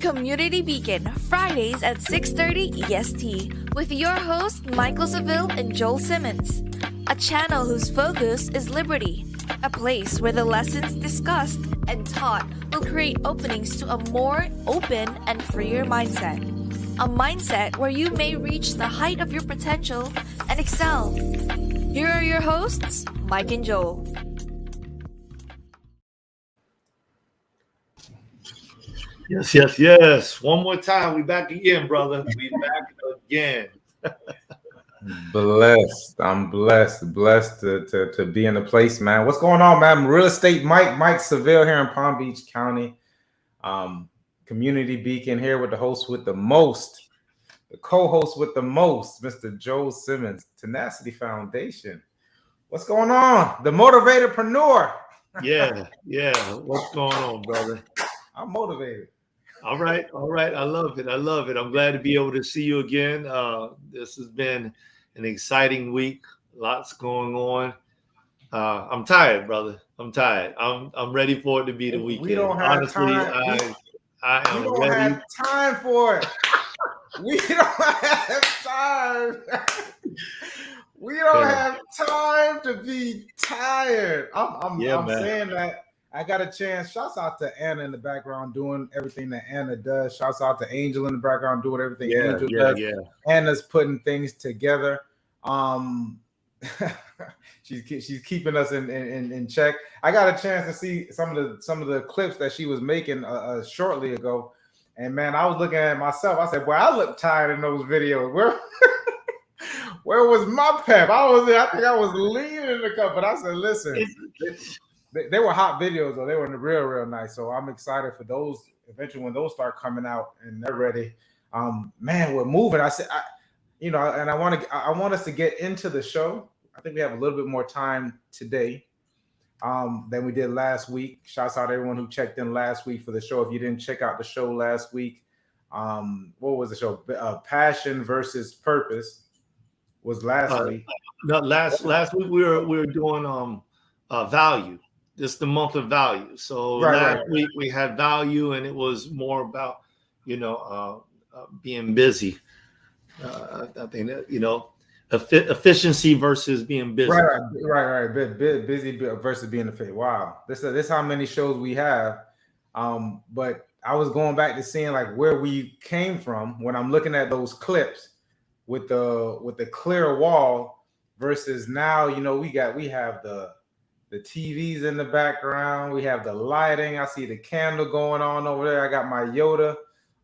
Community Beacon, Fridays at 6:30 EST, with your hosts Michael Seville and Joel Simmons. A channel whose focus is liberty. A place where the lessons discussed and taught will create openings to a more open and freer mindset. A mindset where you may reach the height of your potential and excel. Here are your hosts, Mike and Joel. Yes. One more time. We back again, brother. We back again. I'm blessed to be in the place, man. What's going on, man? Real estate Mike Seville here in Palm Beach County. Community Beacon here with the host with the most, the co-host with the most, Mr. Joel Simmons, Tenacity Foundation. What's going on? The motivatorpreneur. Yeah. What's going on, brother? I'm motivated. All right. I love it. I'm glad to be able to see you again. This has been an exciting week. Lots going on. I'm tired, brother. I'm tired. I'm ready for it to be the weekend. We don't have Honestly, time. I am we don't ready. have time for it. We don't have time. We don't have time to be tired. I'm saying that. I got a chance. Shouts out to Anna in the background doing everything that Anna does. Shouts out to Angel in the background doing everything Angel does. Yeah. Anna's putting things together. She's keeping us in check. I got a chance to see some of the clips that she was making shortly ago, and man, I was looking at myself. I said, "Boy, I look tired in those videos. Where was my pep? I think I was leaning in the cup, but I said, listen." They were hot videos, though. They were real nice. So I'm excited for those eventually when those start coming out and they're ready. Man, we're moving. I said, and I want us to get into the show. I think we have a little bit more time today than we did last week. Shouts out to everyone who checked in last week for the show. If you didn't check out the show last week, what was the show? Passion versus Purpose was last week. No, last week we were doing value. This is the month of value. So last week we had value, and it was more about being busy. I think that efficiency versus being busy. Right. Busy versus being efficient. Wow, this is how many shows we have. But I was going back to seeing like where we came from when I'm looking at those clips with the clear wall versus now. We have the TVs in the background. We have the lighting. I see the candle going on over there. I got my Yoda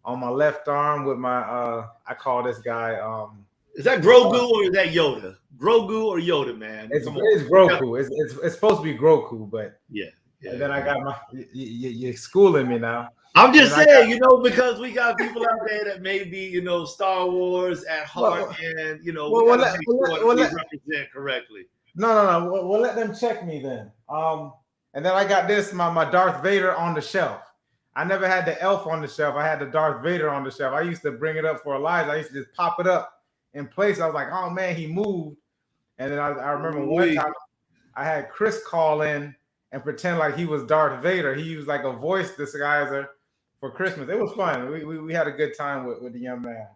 on my left arm with my I call this guy is that Grogu or is that Yoda? Grogu or Yoda, man? It's Grogu. It's supposed to be Grogu, but yeah. And then I got my you're schooling me now. I'm just saying, because we got people out there that may be, Star Wars at heart, and we represent correctly. No. Well, let them check me then. And then I got this, my Darth Vader on the shelf. I never had the elf on the shelf. I had the Darth Vader on the shelf. I used to bring it up for Elijah. I used to just pop it up in place. I was like, oh man, he moved. And then I remember one time I had Chris call in and pretend like he was Darth Vader. He used like a voice disguiser for Christmas. It was fun. We had a good time with the young man.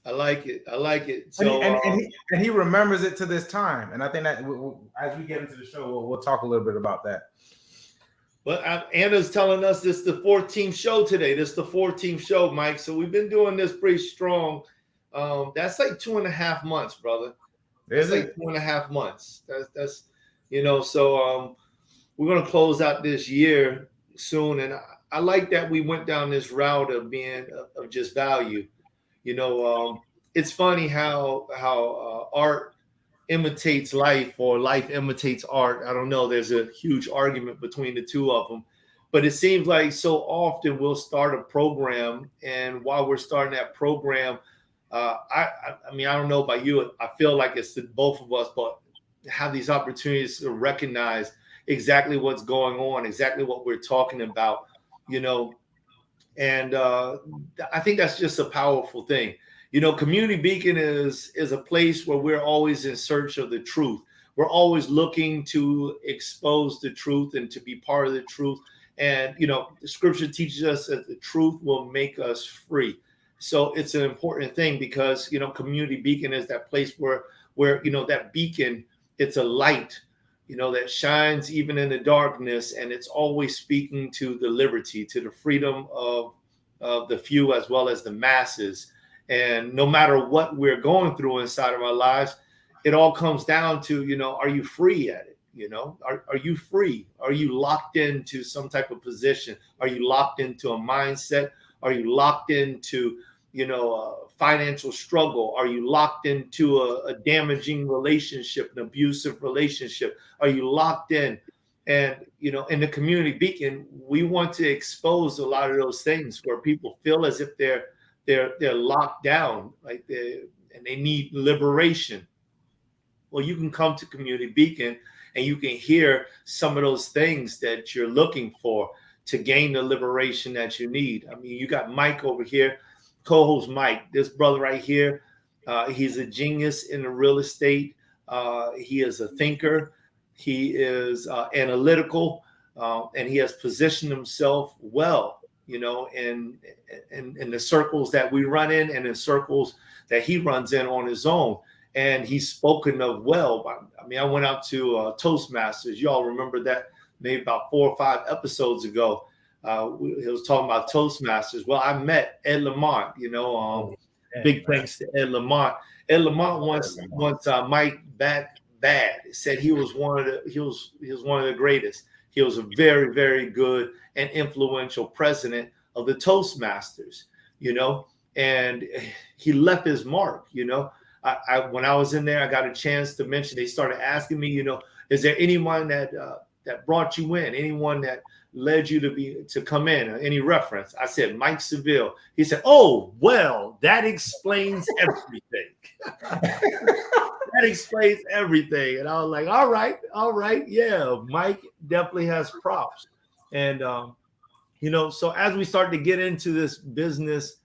I like it. So and he remembers it to this time. And I think that as we get into the show, we'll talk a little bit about that. Well, Anna's telling us this is the 14th show today. This is the 14th show, Mike. So we've been doing this pretty strong. That's like 2.5 months, brother. Is it? Like 2.5 months. That's so we're gonna close out this year soon. And I like that we went down this route of being of just value. It's funny how art imitates life or life imitates art. I don't know. There's a huge argument between the two of them, but it seems like so often we'll start a program, and while we're starting that program, I don't know about you. I feel like it's both of us, but have these opportunities to recognize exactly what's going on, exactly what we're talking about, and I think that's just a powerful thing. Community Beacon is a place where we're always in search of the truth. We're always looking to expose the truth and to be part of the truth And, the scripture teaches us that the truth will make us free. So it's an important thing because, Community Beacon is that place where, that beacon, it's a light, that shines even in the darkness. And it's always speaking to the liberty, to the freedom of the few as well as the masses. And no matter what we're going through inside of our lives, it all comes down to, are you free at it? Are you free? Are you locked into some type of position? Are you locked into a mindset? Are you locked into, a financial struggle? Are you locked into a damaging relationship, an abusive relationship? Are you locked in? And, in the Community Beacon, we want to expose a lot of those things where people feel as if they're locked down, and they need liberation. Well, you can come to Community Beacon and you can hear some of those things that you're looking for to gain the liberation that you need. I mean, you got Mike over here, co-host Mike, this brother right here. He's a genius in the real estate. He is a thinker. He is analytical, and he has positioned himself well, in the circles that we run in and in circles that he runs in on his own. And he's spoken of well. I mean, I went out to Toastmasters. Y'all remember that maybe about 4 or 5 episodes ago. He was talking about Toastmasters. Well, I met Ed Lamont, big thanks to Ed Lamont. Ed Lamont once Mike back bad. Said he was one of the greatest. He was a very, very good and influential president of the Toastmasters, and he left his mark, when I was in there, I got a chance to mention, they started asking me, is there anyone that brought you in, anyone that led you to come in, or any reference? I said, Mike Seville. He said, oh, well, that explains everything. That explains everything. And I was like, all right. Yeah, Mike definitely has props. And, so as we start to get into this business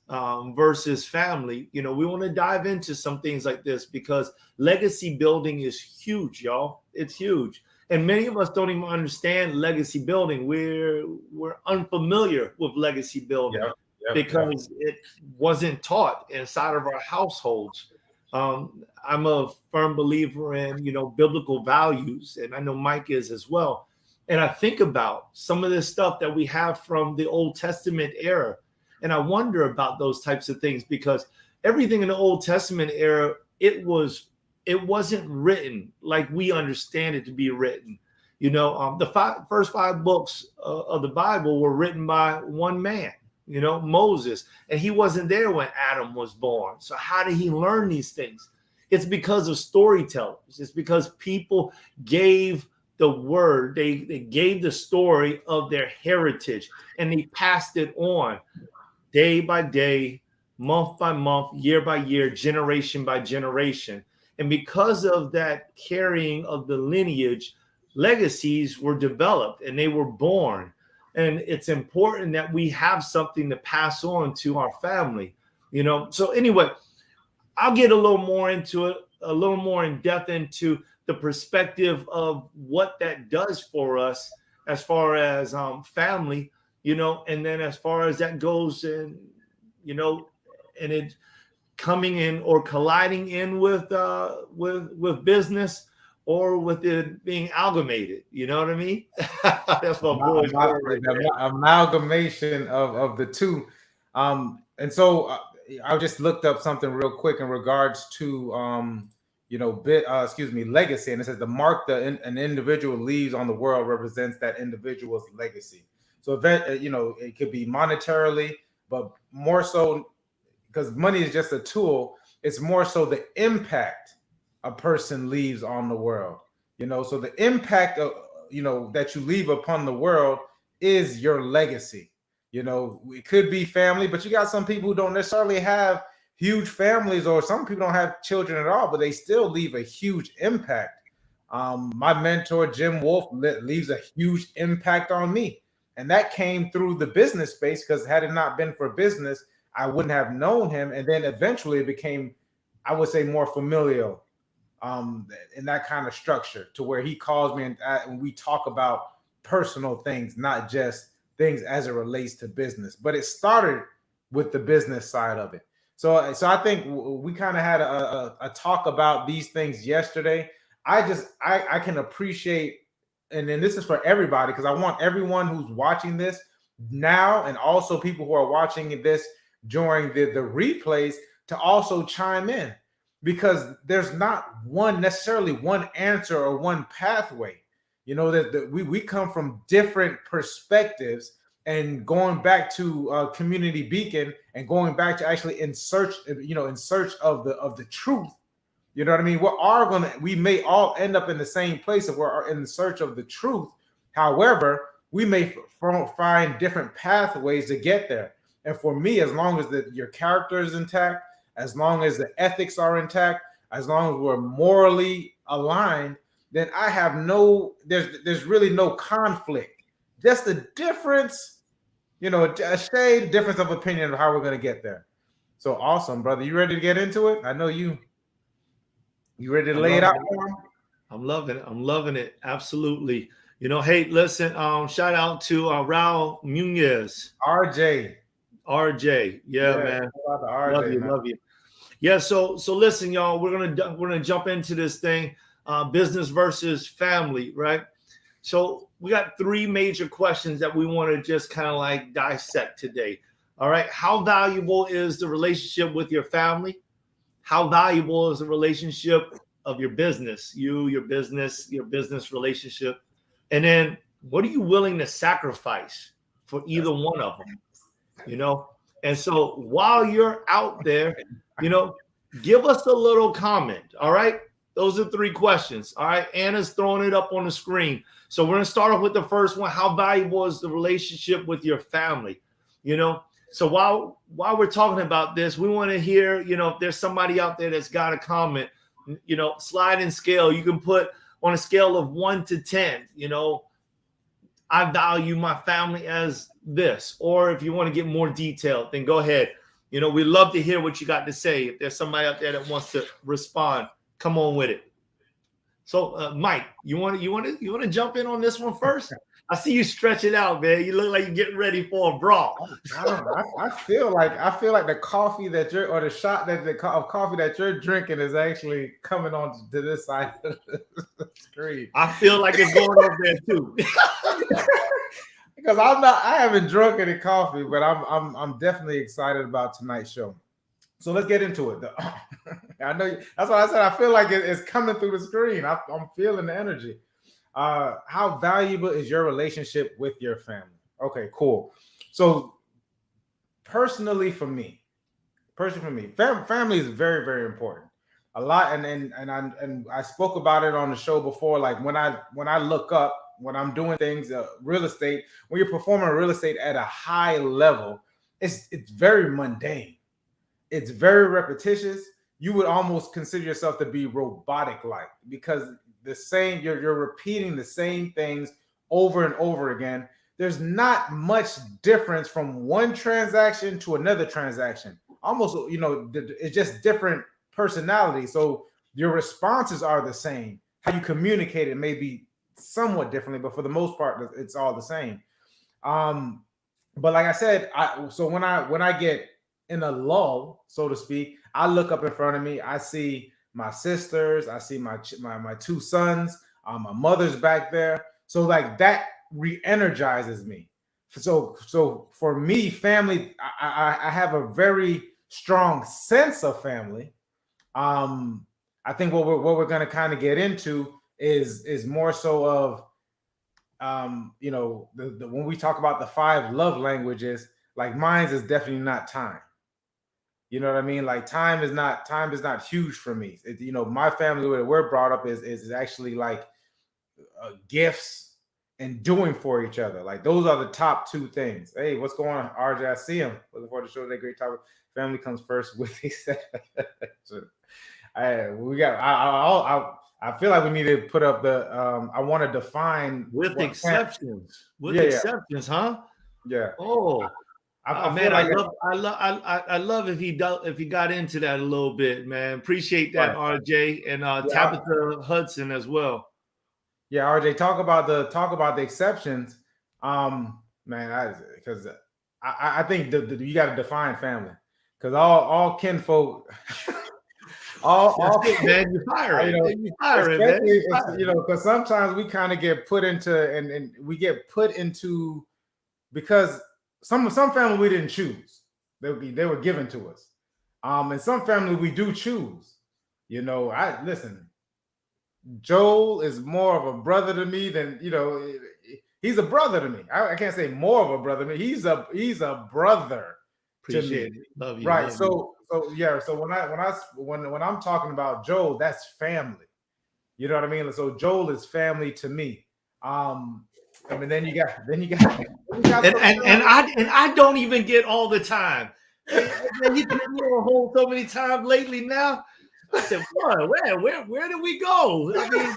versus family, we want to dive into some things like this because legacy building is huge, y'all. It's huge. And many of us don't even understand legacy building. We're unfamiliar with legacy building because it wasn't taught inside of our households. I'm a firm believer in, biblical values, and I know Mike is as well. And I think about some of this stuff that we have from the Old Testament era. And I wonder about those types of things because everything in the Old Testament era, it wasn't written like we understand it to be written. The first 5 books of the Bible were written by one man, Moses, and he wasn't there when Adam was born. So how did he learn these things? It's because of storytellers. It's because people gave the word, they gave the story of their heritage and they passed it on. Day by day, month by month, year by year, generation by generation. And because of that carrying of the lineage, legacies were developed and they were born. And it's important that we have something to pass on to our family, So anyway, I'll get a little more into it, a little more in depth into the perspective of what that does for us as far as family. And then as far as that goes and, and it coming in or colliding in with business or with it being amalgamated, you know what I mean? That's what amalgamation of the two. And so I just looked up something real quick in regards to, legacy. And it says the mark an individual leaves on the world represents that individual's legacy. So that, it could be monetarily, but more so because money is just a tool. It's more so the impact a person leaves on the world, so the impact of, that you leave upon the world is your legacy. It could be family, but you got some people who don't necessarily have huge families, or some people don't have children at all, but they still leave a huge impact. My mentor, Jim Wolf, leaves a huge impact on me. And that came through the business space, because had it not been for business, I wouldn't have known him. And then eventually it became, I would say, more familial in that kind of structure, to where he calls me and we talk about personal things, not just things as it relates to business. But it started with the business side of it. So I think we kind of had a talk about these things yesterday. I can appreciate, and then this is for everybody, because I want everyone who's watching this now, and also people who are watching this during the replays, to also chime in, because there's not necessarily one answer or one pathway. You know, that we come from different perspectives, and going back to Community Beacon, and going back to actually in search of the truth. You know what I mean? We may all end up in the same place if we're in search of the truth. However, we may find different pathways to get there. And for me, as long as your character is intact, as long as the ethics are intact, as long as we're morally aligned, then I have there's really no conflict. Just a difference, a shade difference of opinion of how we're going to get there. So awesome, brother. You ready to get into it? I know you ready to lay it out for him? I'm loving it. I'm loving it. Absolutely. Hey, listen, shout out to Raul Munez. RJ. Yeah, man. RJ, love you. Yeah, so listen, y'all, we're gonna jump into this thing, business versus family, right? So we got 3 major questions that we want to just kind of like dissect today. All right. How valuable is the relationship with your family? How valuable is the relationship of your business, your business relationship? And then what are you willing to sacrifice for either one of them? And so while you're out there, give us a little comment. All right. Those are 3 questions. All right. Anna's throwing it up on the screen. So we're going to start off with the first one. How valuable is the relationship with your family? So while we're talking about this, we want to hear, if there's somebody out there that's got a comment, slide and scale. You can put on a scale of 1 to 10, I value my family as this. Or if you want to get more detailed, then go ahead. We'd love to hear what you got to say. If there's somebody out there that wants to respond, come on with it. So, Mike, you want to jump in on this one first? I see you stretch it out, man. You look like you're getting ready for a brawl. I feel like the coffee the shot of coffee that you're drinking is actually coming on to this side of the screen. I feel like it's going over there too. Because I haven't drunk any coffee, but I'm definitely excited about tonight's show. So let's get into it. I know that's what I said. I feel like it's coming through the screen. I'm feeling the energy. How valuable is your relationship with your family? Okay, cool. So personally for me, family is very, very important. A lot, and I spoke about it on the show before. Like when I look up, when I'm doing things, real estate, when you're performing real estate at a high level, it's very mundane. It's very repetitious. You would almost consider yourself to be robotic-like, because you're repeating the same things over and over again. There's not much difference from one transaction to another transaction. Almost, it's just different personalities. So your responses are the same. How you communicate it may be somewhat differently, but for the most part, it's all the same. But like I said, when I get in a lull, so to speak, I look up in front of me. I see my sisters. I see my 2 sons. My mother's back there. So like that re-energizes me. So for me, family, I have a very strong sense of family. I think what we're going to kind of get into is more so of when we talk about the 5 love languages, like mine is definitely not time. You know what I mean? Like time is not huge for me. My family, where we're brought up is actually like gifts and doing for each other. Like those are the top 2 things. Hey, what's going on, RJ? I see him. Looking forward to showing that great topic. Family comes first with these. I feel like we need to put up the. I want to define with exceptions. Huh? Yeah. Oh. I love if he got into that a little bit, man. Appreciate that, right. RJ, and Tabitha Hudson as well. Yeah, RJ, talk about the exceptions. Man, because I think you got to define family, because all kinfolk, all That's it, man. You fire you it. know, You fire it, man. especially You fire it. because sometimes we kind of get put into and we get put into because some family we didn't choose. They were given to us. And some family we do choose. I listen. Joel is more of a brother to me than he's a brother to me. I can't say more of a brother to me. He's a brother to Appreciate me. it. Love you. Right. Love you. So yeah. So when I'm talking about Joel, that's family. You know what I mean? So Joel is family to me. I mean, then you got And I don't even get all the time. And you put me on hold so many times lately now. I said, "What? Where did we go?" I mean, a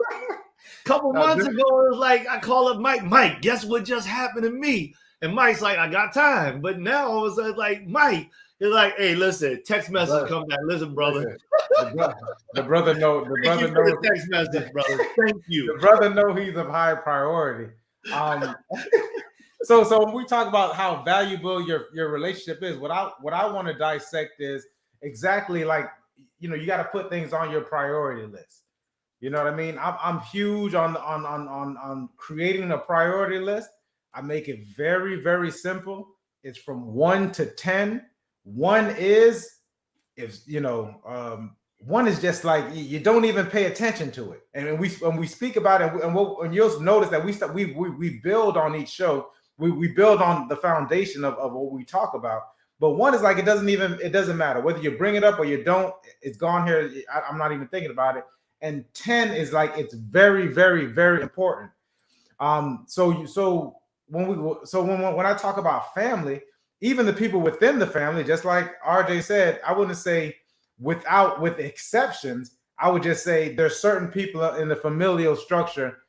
couple months ago, it was like I call up Mike. Mike, guess what just happened to me? And Mike's like, "I got time." But now it was like Mike is like, "Hey, listen, text message come back. Listen, brother." The brother know. The Thank brother you for knows. the text message, brother. Thank you. The brother know he's of high priority. So when we talk about how valuable your relationship is, what I want to dissect is exactly like you got to put things on your priority list. You know what I mean? I'm huge on creating a priority list. I make it very, very simple. It's from 1 to 10. One is one is just like you don't even pay attention to it. And when we speak about it, and you'll notice that we build on each show. We build on the foundation of what we talk about. But one is like it doesn't matter whether you bring it up or you don't. It's gone here. I'm not even thinking about it. And 10 is like it's very, very, very important. So when I talk about family, even the people within the family, just like RJ said, I wouldn't say with exceptions. I would just say there's certain people in the familial structure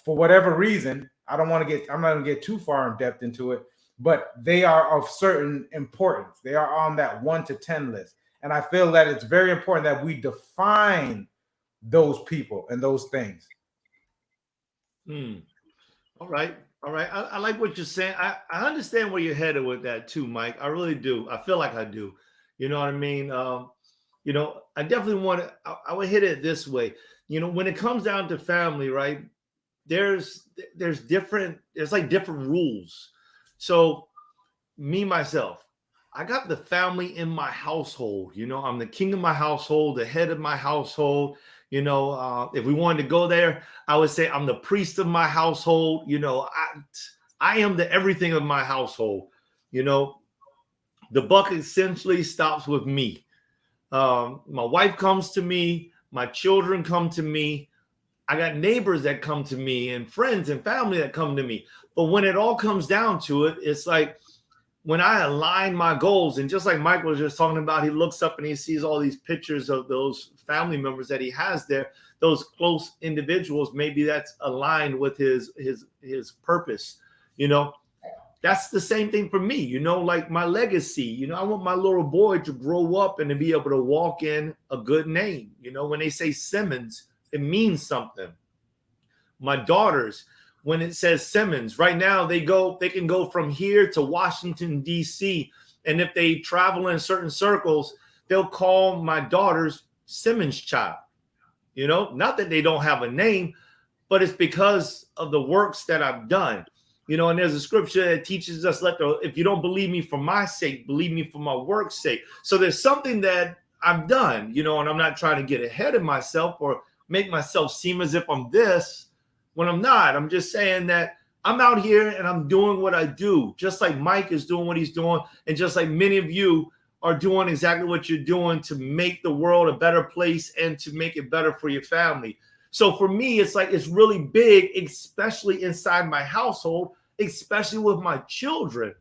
for whatever reason. I'm not going to get too far in depth into it, but they are of certain importance. They are on that 1 to 10 list. And I feel that it's very important that we define those people and those things. All right. I like what you're saying. I understand where you're headed with that too, Mike. I really do. I feel like I do. You know what I mean? I definitely want to, I would hit it this way. When it comes down to family, right? There's different rules. So me, myself, I got the family in my household. I'm the king of my household, the head of my household. If we wanted to go there, I would say I'm the priest of my household. I am the everything of my household. The buck essentially stops with me. My wife comes to me, my children come to me. I got neighbors that come to me and friends and family that come to me. But when it all comes down to it, it's like when I align my goals, and just like Mike was just talking about, he looks up and he sees all these pictures of those family members that he has there, those close individuals, maybe that's aligned with his purpose. That's the same thing for me, like my legacy. I want my little boy to grow up and to be able to walk in a good name. When they say Simmons, it means something. My daughters, when it says Simmons, right now they can go from here to Washington, D.C. And if they travel in certain circles, they'll call my daughters Simmons child. Not that they don't have a name, but it's because of the works that I've done. And there's a scripture that teaches us, if you don't believe me for my sake, believe me for my work's sake. So there's something that I've done, and I'm not trying to get ahead of myself or make myself seem as if I'm this when I'm not. I'm just saying that I'm out here and I'm doing what I do, just like Mike is doing what he's doing. And just like many of you are doing exactly what you're doing to make the world a better place and to make it better for your family. So for me, it's like, it's really big, especially inside my household, especially with my children.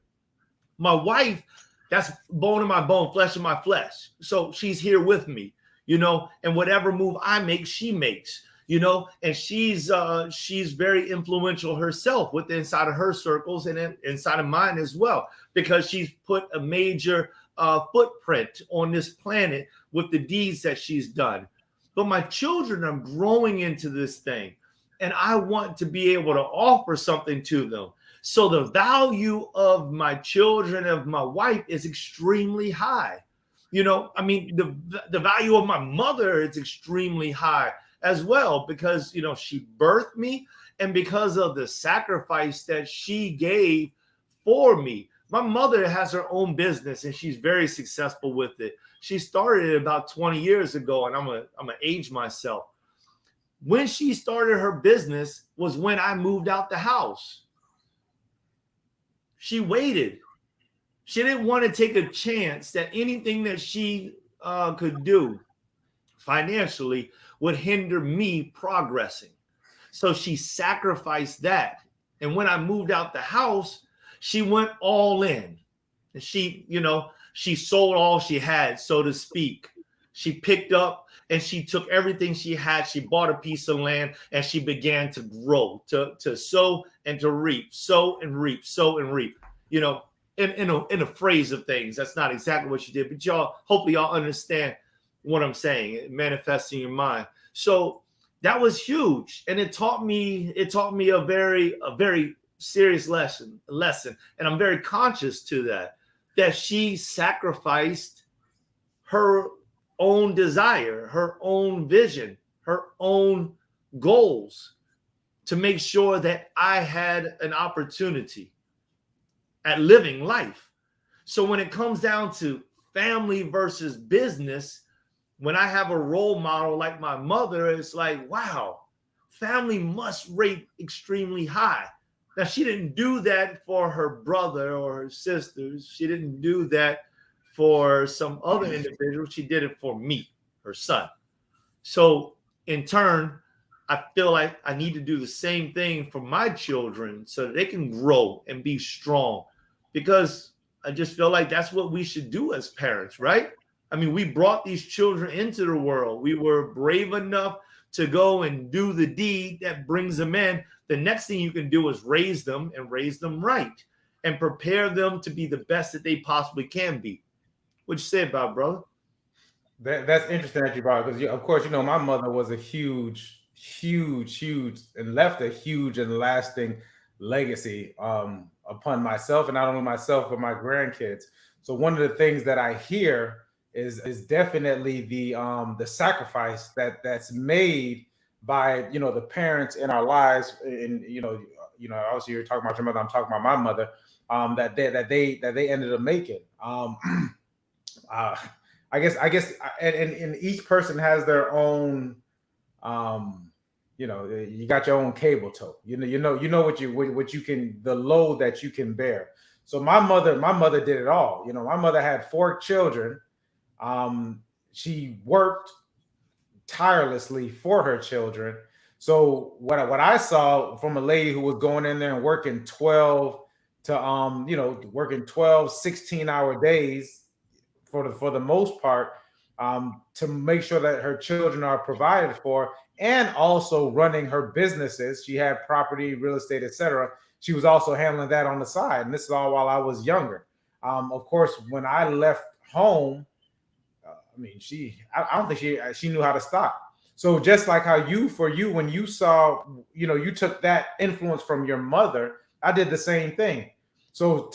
My wife, that's bone of my bone, flesh of my flesh. So she's here with me, and whatever move I make, she makes, and she's very influential herself inside of her circles and inside of mine as well, because she's put a major footprint on this planet with the deeds that she's done. But my children are growing into this thing. and I want to be able to offer something to them. So the value of my children, of my wife, is extremely high. I mean, the value of my mother is extremely high as well, because she birthed me, and because of the sacrifice that she gave for me. My mother has her own business, and she's very successful with it. She started it about 20 years ago, and I'm gonna age myself. When she started her business was when I moved out the house. She waited. She didn't want to take a chance that anything that she could do financially would hinder me progressing. So she sacrificed that. And when I moved out the house, she went all in. And she sold all she had, so to speak. She picked up and she took everything she had. She bought a piece of land, and she began to grow, to sow and to reap, sow and reap, sow and reap. In a phrase of things, that's not exactly what she did, but hopefully y'all understand what I'm saying. It manifests in your mind. So that was huge, and it taught me a very serious lesson, and I'm very conscious to that she sacrificed her own desire, her own vision, her own goals to make sure that I had an opportunity at living life. So when it comes down to family versus business, when I have a role model like my mother, it's like, wow, family must rate extremely high. Now, she didn't do that for her brother or her sisters. She didn't do that for some other individual. She did it for me, her son. So in turn, I feel like I need to do the same thing for my children so that they can grow and be strong, because I just feel like that's what we should do as parents, right? I mean, we brought these children into the world. We were brave enough to go and do the deed that brings them in. The next thing you can do is raise them, and raise them right, and prepare them to be the best that they possibly can be. What you say about it, brother? That's interesting that you brought it, because of course, my mother was a huge, and left a huge and lasting legacy upon myself, and not only myself but my grandkids. So one of the things that I hear is definitely the sacrifice that's made by the parents in our lives. And obviously you're talking about your mother, I'm talking about my mother, that they ended up making. I guess, and each person has their own, you got your own cable toe. You know what you can, the load that you can bear. So my mother did it all. My mother had 4 children. She worked tirelessly for her children. So what I saw from a lady who was going in there and working 12 to working 12, 16-hour days for the most part, to make sure that her children are provided for, and also running her businesses. She had property, real estate, etc. She was also handling that on the side, and this is all while I was younger. Of course, when I left home, I don't think she knew how to stop. So just like how when you saw, you took that influence from your mother, I did the same thing. So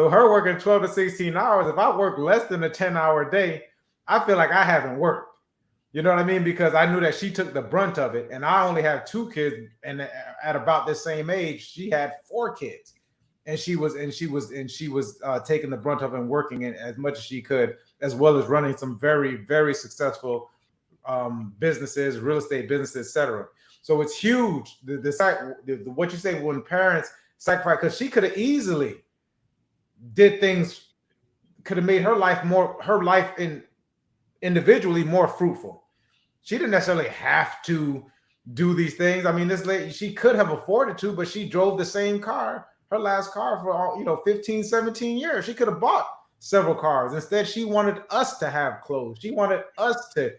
her working 12 to 16 hours, if I work less than a 10-hour day, I feel like I haven't worked. You know what I mean? Because I knew that she took the brunt of it, and I only have 2 kids, and at about the same age, she had 4 kids, and she was taking the brunt of it and working in as much as she could, as well as running some very, very successful businesses, real estate businesses, etc. So it's huge. What you say when parents sacrifice, because she could have easily did things, could have made her life individually more fruitful. She didn't necessarily have to do these things. I mean, this lady, she could have afforded to, but she drove the same car, her last car, for 15, 17 years. She could have bought several cars. Instead, she wanted us to have clothes. She wanted us to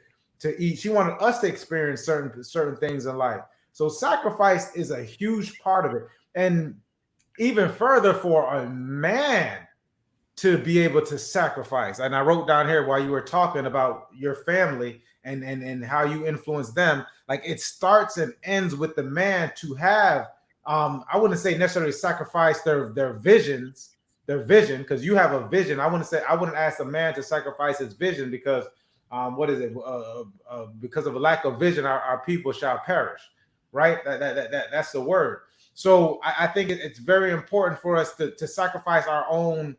eat. She wanted us to experience certain things in life. So sacrifice is a huge part of it. And even further, for a man to be able to sacrifice. And I wrote down here while you were talking about your family and how you influence them. Like it starts and ends with the man to have, I wouldn't say necessarily sacrifice their vision, because you have a vision. I wouldn't ask a man to sacrifice his vision because because of a lack of vision, our people shall perish, right? That's the word. So I think it's very important for us to sacrifice our own,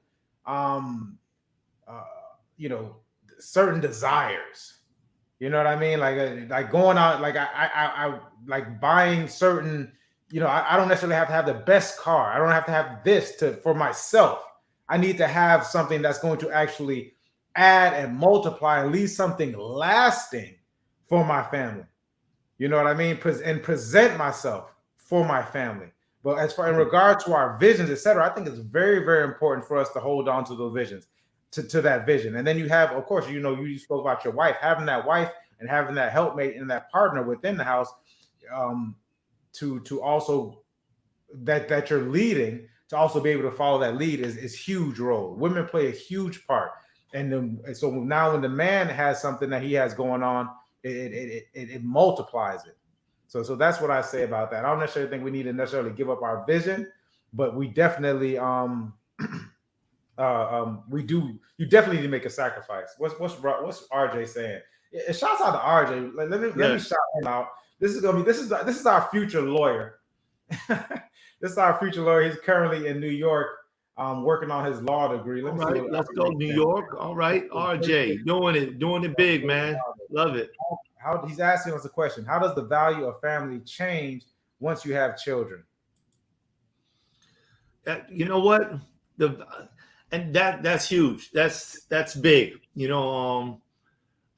certain desires. You know what I mean? Like going out, like I like buying certain, I don't necessarily have to have the best car. I don't have to have this for myself. I need to have something that's going to actually add and multiply and leave something lasting for my family. You know what I mean? And present myself for my family. But as far in regard to our visions, etc., I think it's very, very important for us to hold on to those visions, to that vision. And then you have, of course, you spoke about your wife, having that wife and having that helpmate and that partner within the house, to also that you're leading, to also be able to follow that lead is huge role. Women play a huge part. And so now when the man has something that he has going on, it multiplies it. So that's what I say about that. I don't necessarily think we need to necessarily give up our vision, but we definitely you definitely need to make a sacrifice. What's RJ saying? Shouts out to RJ. Let me shout him out. This is our future lawyer. This is our future lawyer. He's currently in New York, working on his law degree. Let's go New York. All right, RJ, doing it big, man. Love it. How he's asking us a question: how does the value of family change once you have children? You know what? That's huge. That's big.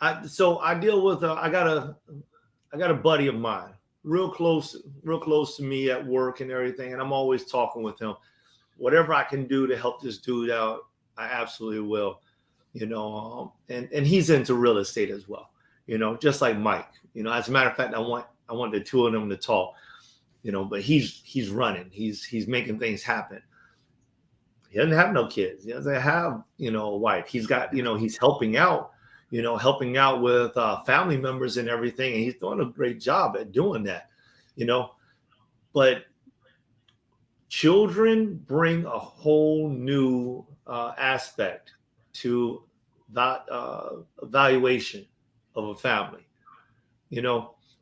I deal with I got a buddy of mine, real close to me at work and everything, and I'm always talking with him. Whatever I can do to help this dude out, I absolutely will. And he's into real estate as well. Just like Mike. As a matter of fact, I want the two of them to talk. But he's running. He's making things happen. He doesn't have no kids. He doesn't have a wife. He's got he's helping out. Helping out with family members and everything, and he's doing a great job at doing that. But children bring a whole new aspect to that evaluation of a family.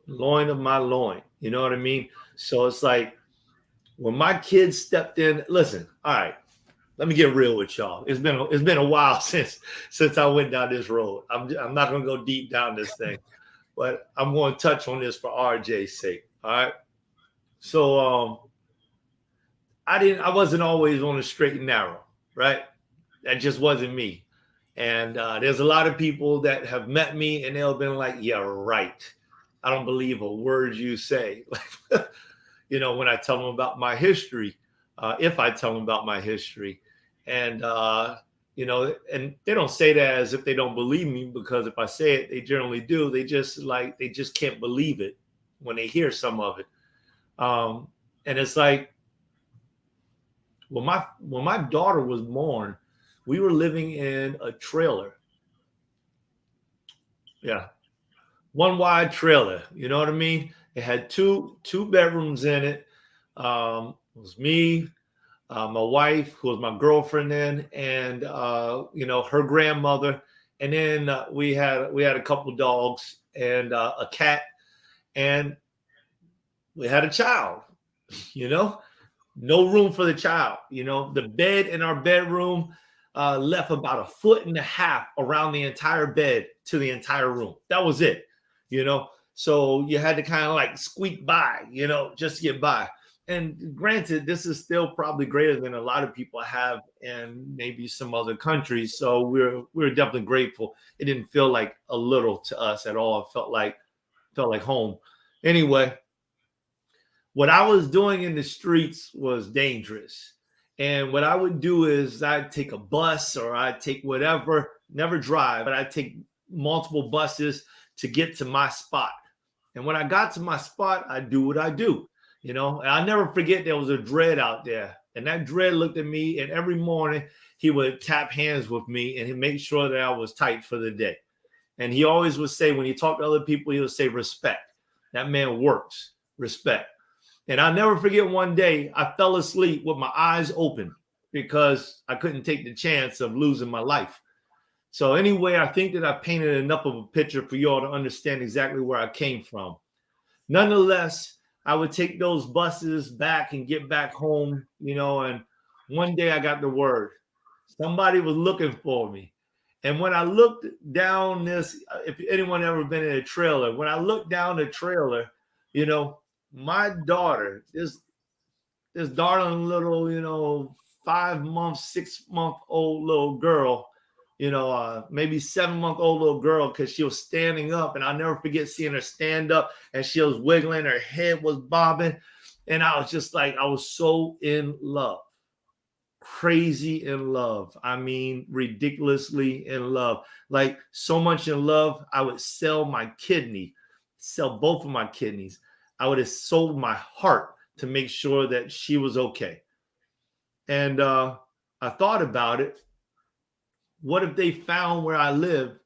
Loin of my loin. You know what I mean? So it's like when my kids stepped in. Listen, all right. Let me get real with y'all. It's been a while since I went down this road. I'm not gonna go deep down this thing, but I'm going to touch on this for RJ's sake. All right. So I wasn't always on the straight and narrow, right? That just wasn't me. And there's a lot of people that have met me and they'll been like, yeah, right. I don't believe a word you say. When I tell them about my history, if I tell them about my history, and and they don't say that as if they don't believe me, because if I say it, they generally do. They just can't believe it when they hear some of it. And it's like, when my daughter was born, we were living in a trailer. Yeah. One wide trailer. You know what I mean? It had two bedrooms in it. It was me, my wife, who was my girlfriend then, and her grandmother, and then we had a couple dogs and a cat, and we had a child. No room for the child. The bed in our bedroom left about 1.5 feet around the entire bed to the entire room. That was it. So you had to kind of like squeak by, just to get by. And granted, this is still probably greater than a lot of people have in maybe some other countries. So we're definitely grateful. It didn't feel like a little to us at all. It felt like home. Anyway, what I was doing in the streets was dangerous. And what I would do is I'd take a bus or I'd take whatever, never drive, but I'd take multiple buses to get to my spot. And when I got to my spot, I'd do what I do. And I'll never forget, there was a dread out there And that dread looked at me, and every morning he would tap hands with me and he'd make sure that I was tight for the day. And he always would say, when he talked to other people, he would say, respect. That man works, respect. And I'll never forget one day I fell asleep with my eyes open because I couldn't take the chance of losing my life. So anyway, I think that I painted enough of a picture for y'all to understand exactly where I came from. Nonetheless, I would take those buses back and get back home, and one day I got the word. Somebody was looking for me. And when I looked down this, if anyone ever been in a trailer, when I looked down the trailer, my daughter, this darling little, 5-month, 6-month-old little girl, maybe 7-month-old little girl, because she was standing up, and I'll never forget seeing her stand up, and she was wiggling, her head was bobbing, and I was just like, I was so in love, crazy in love. I mean, ridiculously in love, like so much in love, I would sell my kidney, sell both of my kidneys. I would have sold my heart to make sure that she was okay. And I thought about it. What if they found where I live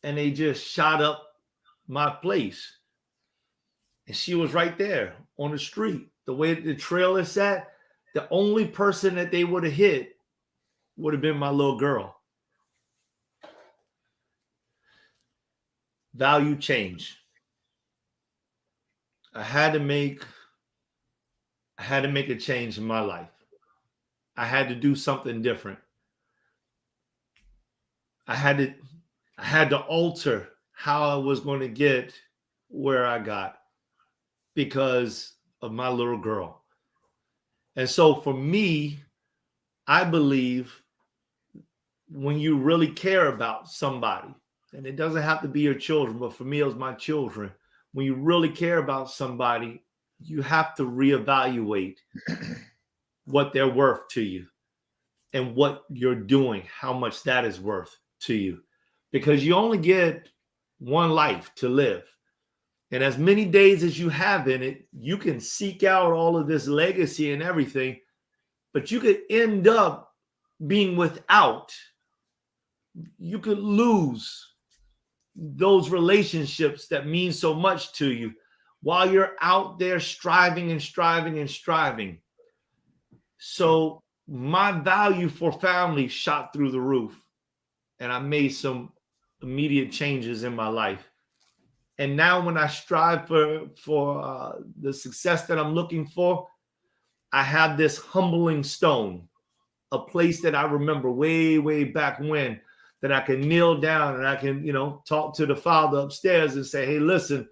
and they just shot up my place? And she was right there on the street. The way the trailer sat, the only person that they would have hit would have been my little girl. Value change. I had to make a change in my life. I had to do something different. I had to alter how I was going to get where I got because of my little girl. And so for me, I believe when you really care about somebody, and it doesn't have to be your children, but for me, it was my children. When you really care about somebody, you have to reevaluate what they're worth to you and what you're doing, how much that is worth to you, because you only get one life to live. And as many days as you have in it, you can seek out all of this legacy and everything, but you could end up being without. You could lose those relationships that mean so much to you while you're out there striving and striving and striving. So my value for family shot through the roof, and I made some immediate changes in my life. And now when I strive for the success that I'm looking for, I have this humbling stone, a place that I remember way, way back when, that I can kneel down and I can, talk to the Father upstairs and say, hey, listen,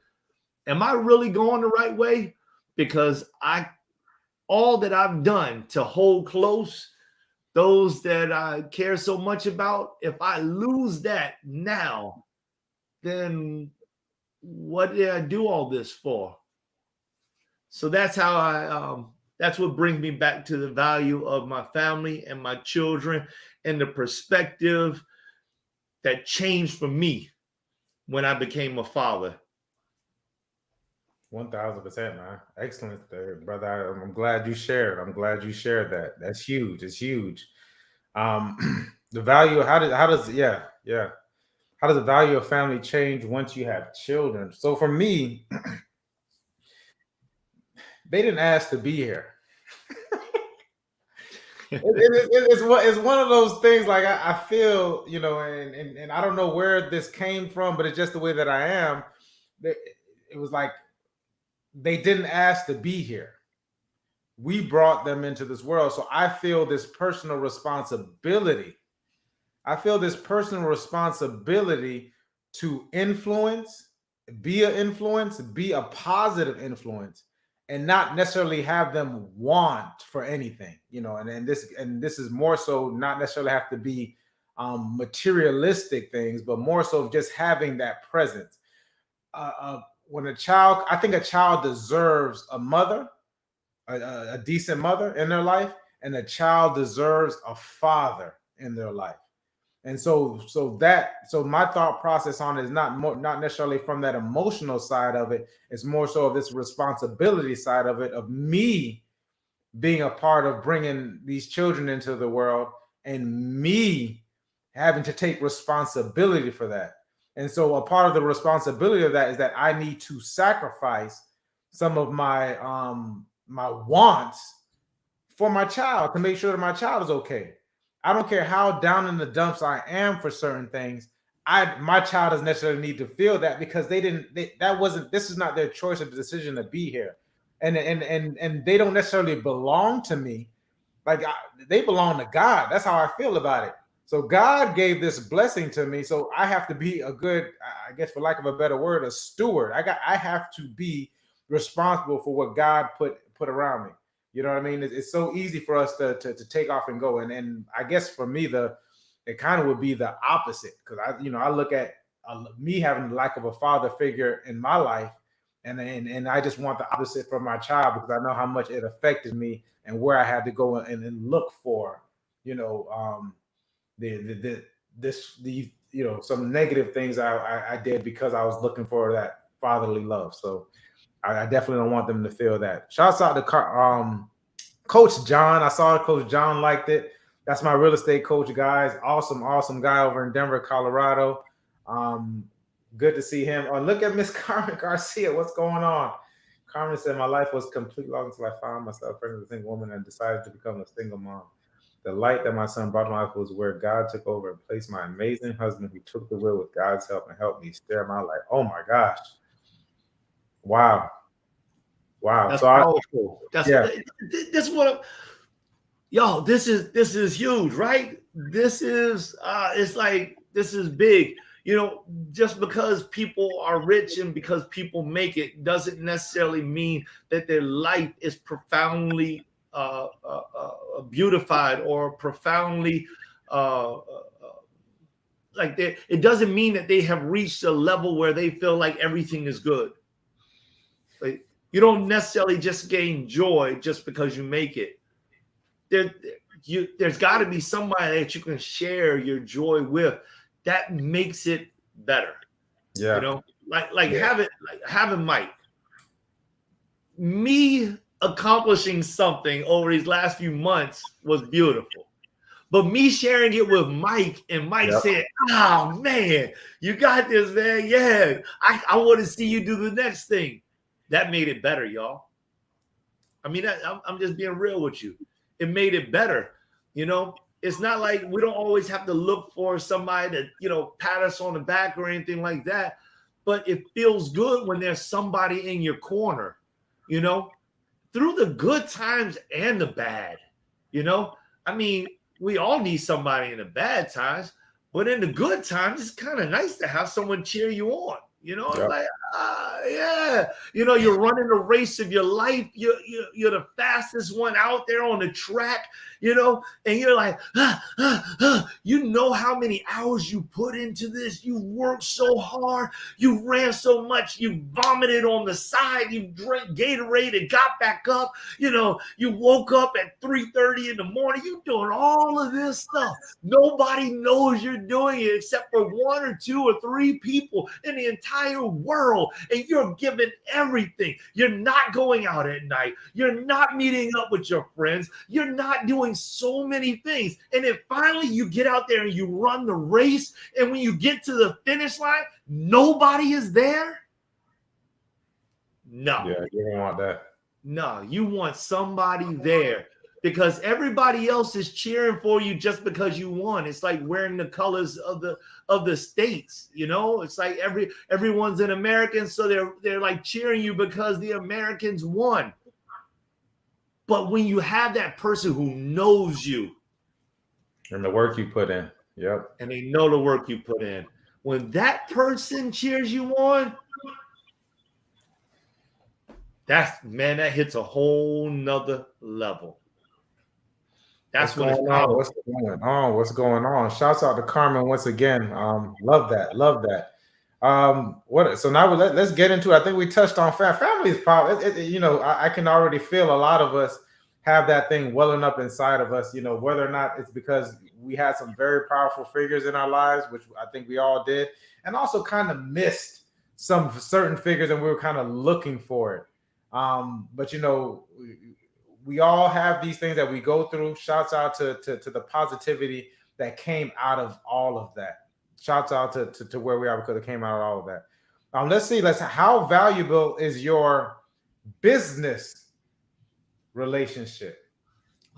am I really going the right way? Because all that I've done to hold close those that I care so much about, if I lose that now, then what did I do all this for? So that's how that's what brings me back to the value of my family and my children and the perspective that changed for me when I became a father. 1000%, man. Excellent, brother. I'm glad you shared. That. That's huge. It's huge. The value. How does the value of family change once you have children? So for me, they didn't ask to be here. It's one of those things. Like I feel, and I don't know where this came from, but it's just the way that I am. It was like they didn't ask to be here. We brought them into this world. So I feel this personal responsibility. To influence, be a positive influence, and not necessarily have them want for anything, and this is more so not necessarily have to be materialistic things, but more so just having that presence. I think a child deserves a mother, a decent mother in their life, and a child deserves a father in their life. And so my thought process on it is not necessarily from that emotional side of it. It's more so of this responsibility side of it, of me being a part of bringing these children into the world, and me having to take responsibility for that. And so a part of the responsibility of that is that I need to sacrifice some of my my wants for my child to make sure that my child is okay. I don't care how down in the dumps I am for certain things. My child doesn't necessarily need to feel that, because this is not their choice or decision to be here. And they don't necessarily belong to me. They belong to God. That's how I feel about it. So God gave this blessing to me. So I have to be a good, I guess for lack of a better word, a steward. I have to be responsible for what God put around me. You know what I mean? It's so easy for us to take off and go. And I guess for me, it kind of would be the opposite, because I look at me having the lack of a father figure in my life, and I just want the opposite for my child, because I know how much it affected me and where I had to go and look for, some negative things I did because I was looking for that fatherly love. So I definitely don't want them to feel that. Shouts out to Coach John. I saw Coach John liked it. That's my real estate coach, guys. Awesome guy over in Denver, Colorado. Good to see him. Oh, look at Miss Carmen Garcia. What's going on? Carmen said, my life was complete long until I found myself pregnant with a single woman and decided to become a single mom. The light that my son brought to my life was where God took over and placed my amazing husband who took the wheel with God's help and helped me steer my life. Oh my gosh. Wow. That's powerful. That's what y'all, this is huge, right? This is this is big. Just because people are rich and because people make it doesn't necessarily mean that their life is profoundly beautified or profoundly it doesn't mean that they have reached a level where they feel like everything is good. Like, you don't necessarily just gain joy just because you make it. There's got to be somebody that you can share your joy with that makes it better. Yeah. Having Mike. Me accomplishing something over these last few months was beautiful. But me sharing it with Mike, and Mike said, "Oh man, you got this, man. Yeah, I want to see you do the next thing." That made it better, y'all. I mean, I'm just being real with you. It made it better. It's not like we don't always have to look for somebody to, pat us on the back or anything like that. But it feels good when there's somebody in your corner, through the good times and the bad. I mean, we all need somebody in the bad times, but in the good times, it's kind of nice to have someone cheer you on. It's like, yeah, you're running the race of your life. You're the fastest one out there on the track, and you're like, how many hours you put into this. You worked so hard. You ran so much. You vomited on the side. You drank Gatorade and got back up. You woke up at 3:30 in the morning. You're doing all of this stuff. Nobody knows you're doing it except for 1 or 2 or 3 people in the entire world, and you're giving everything. You're not going out at night. You're not meeting up with your friends. You're not doing so many things. And then finally you get out there and you run the race, and when you get to the finish line, nobody is there. No. Yeah, you don't want that. No, you want somebody there, because everybody else is cheering for you just because you won. It's like wearing the colors of the states, It's like everyone's an American, so they're like cheering you because the Americans won. But when you have that person who knows you and the work you put in, and they know the work you put in, when that person cheers you on, that hits a whole nother level. That's what's going on. What's going on? Shouts out to Carmen once again. Love that. So now let's get into it. I think we touched on family's power. I can already feel a lot of us have that thing welling up inside of us. Whether or not it's because we had some very powerful figures in our lives, which I think we all did, and also kind of missed some certain figures, and we were kind of looking for it. But we all have these things that we go through. Shouts out to the positivity that came out of all of that. Shouts out to where we are because it came out of all of that. Let's see. How valuable is your business relationship?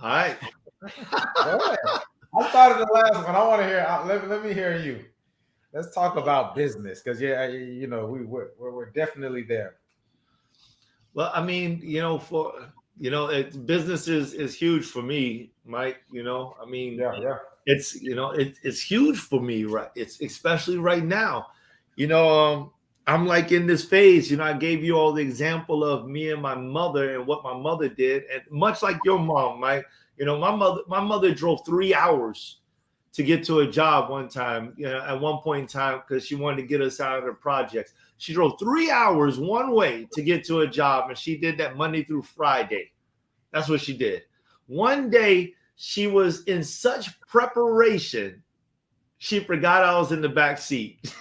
All right. I started the last one. I want to hear. Let me hear you. Let's talk about business because we're definitely there. Well, I mean, business is huge for me, Mike. I mean, yeah. It's it's huge for me, right? It's especially right now. I'm like in this phase. I gave you all the example of me and my mother and what my mother did, and much like your mom, Mike. My mother drove 3 hours to get to a job one time. At one point in time, because she wanted to get us out of the projects. She drove 3 hours one way to get to a job, and she did that Monday through Friday. That's what she did. One day, she was in such preparation, she forgot I was in the back seat.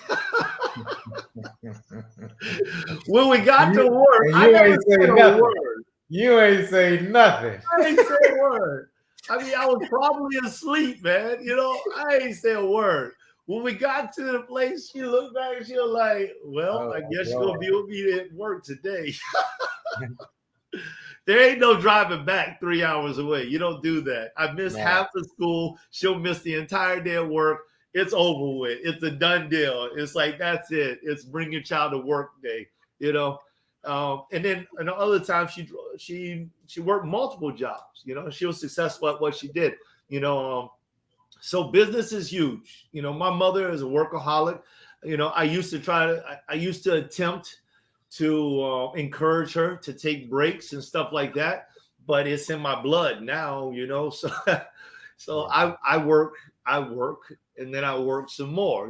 When we got to work, I never said a word. You ain't say nothing. I ain't say a word. I mean, I was probably asleep, man. I ain't say a word. When we got to the place, she looked back and she was like, well, I guess you're going to be with me at work today. There ain't no driving back 3 hours away. You don't do that. I missed half the school. She'll miss the entire day of work. It's over with. It's a done deal. It's like, that's it. It's bring your child to work day, And then other times she worked multiple jobs. She was successful at what she did. So business is huge. My mother is a workaholic. I used to attempt to encourage her to take breaks and stuff like that, but it's in my blood now. So I work, and then I work some more.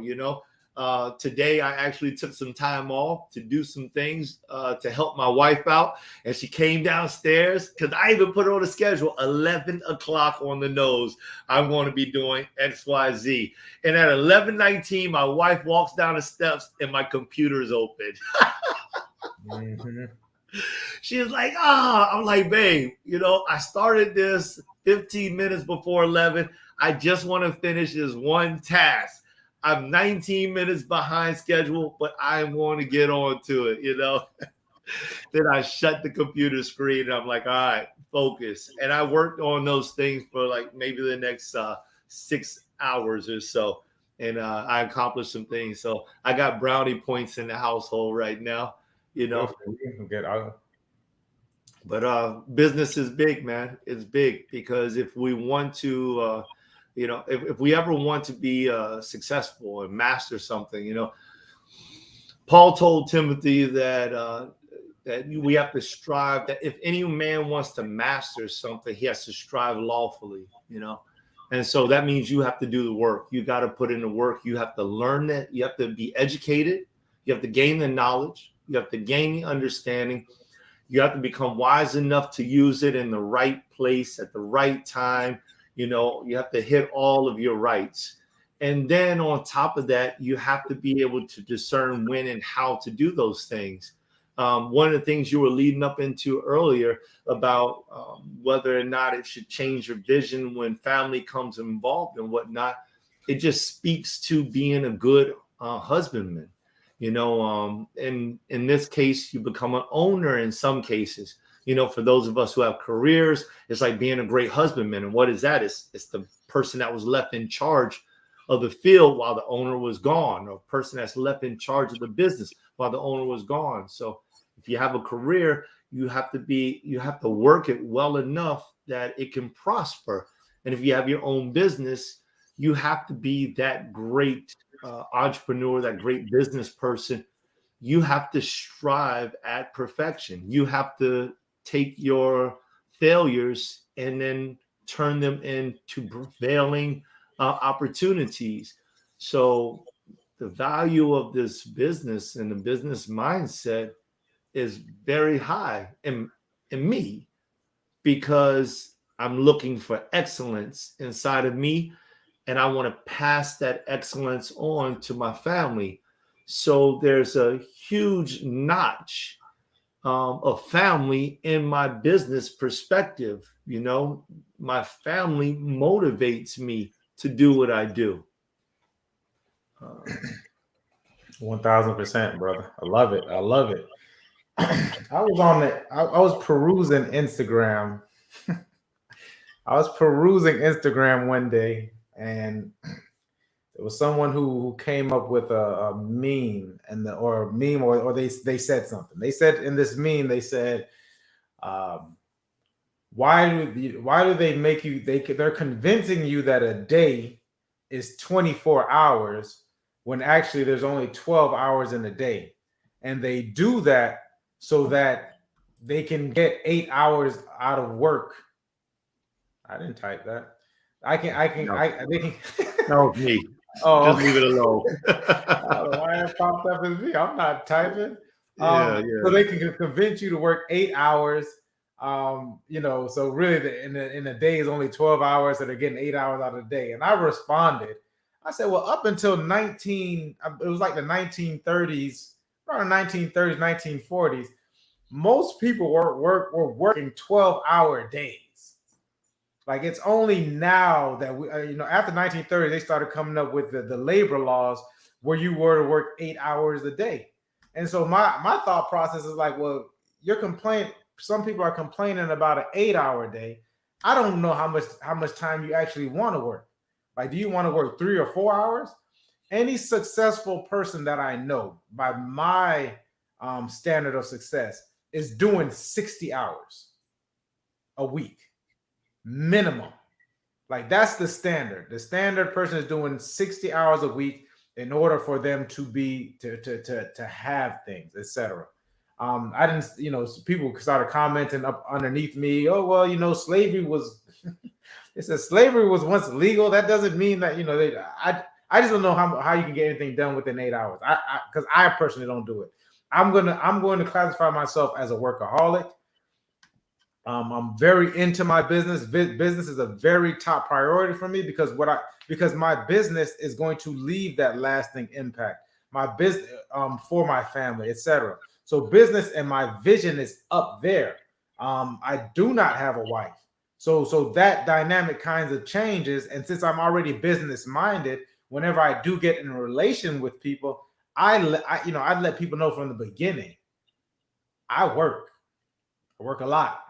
Today I actually took some time off to do some things to help my wife out, and she came downstairs because I even put on a schedule 11 o'clock on the nose. I'm going to be doing XYZ, and at 11:19 my wife walks down the steps and my computer is open. She was like, I'm like, babe, I started this 15 minutes before 11. I just want to finish this one task. I'm 19 minutes behind schedule, but I'm going to get on to it, Then I shut the computer screen and I'm like, all right, focus. And I worked on those things for like maybe the next 6 hours or so. And I accomplished some things. So I got brownie points in the household right now, But business is big, man. It's big because if we want to, if we ever want to be successful and master something, Paul told Timothy that we have to strive, that if any man wants to master something, he has to strive lawfully, And so that means you have to do the work. You got to put in the work. You have to learn that. You have to be educated. You have to gain the knowledge. You have to gain the understanding. You have to become wise enough to use it in the right place at the right time. You have to hit all of your rights. And then on top of that, you have to be able to discern when and how to do those things. One of the things you were leading up into earlier about whether or not it should change your vision when family comes involved and whatnot, it just speaks to being a good husbandman. In this case, you become an owner in some cases. For those of us who have careers, it's like being a great husbandman. And what is that? It's the person that was left in charge of the field while the owner was gone, or a person that's left in charge of the business while the owner was gone. So if you have a career, you have to work it well enough that it can prosper. And if you have your own business, you have to be that great entrepreneur, that great business person. You have to strive at perfection. You have to take your failures and then turn them into prevailing opportunities. So the value of this business and the business mindset is very high in me, because I'm looking for excellence inside of me, and I want to pass that excellence on to my family. So there's a huge notch of family in my business perspective. You know, my family motivates me to do what I do. 1000%, brother. I love it. I love it. I was perusing Instagram. I was perusing Instagram one day, and there was someone who came up with a meme, or they said something. They said in this meme, they said, why do they make you? They're convincing you that a day is 24 hours when actually there's only 12 hours in a day, and they do that so that they can get 8 hours out of work. I didn't type that. They can. That was me. Oh, just leave it alone. I don't know why it popped up as me. I'm not typing. Yeah. So they can convince you to work 8 hours. So really in a day is only 12 hours, so they're getting 8 hours out of the day. And I responded. I said, well, up until it was like the 1930s, around the 1930s, 1940s, most people were working 12-hour days. Like, it's only now that we, after 1930, they started coming up with the labor laws where you were to work 8 hours a day. And so my thought process is like, well, some people are complaining about an 8-hour day. I don't know how much time you actually want to work. Like, do you want to work 3 or 4 hours? Any successful person that I know, by my standard of success, is doing 60 hours a week. Minimum. Like, that's the standard. The standard person is doing 60 hours a week in order for them to be to have things, etc. I didn't, people started commenting up underneath me. Oh, well, slavery was. It says slavery was once legal. That doesn't mean that I just don't know how you can get anything done within 8 hours. Because I personally don't do it. I'm going to classify myself as a workaholic. I'm very into my business. Business is a very top priority for me because my business is going to leave that lasting impact. My business, for my family, etc. So business and my vision is up there. I do not have a wife, so that dynamic kinds of changes. And since I'm already business minded, whenever I do get in a relation with people, I'd let people know from the beginning. I work a lot.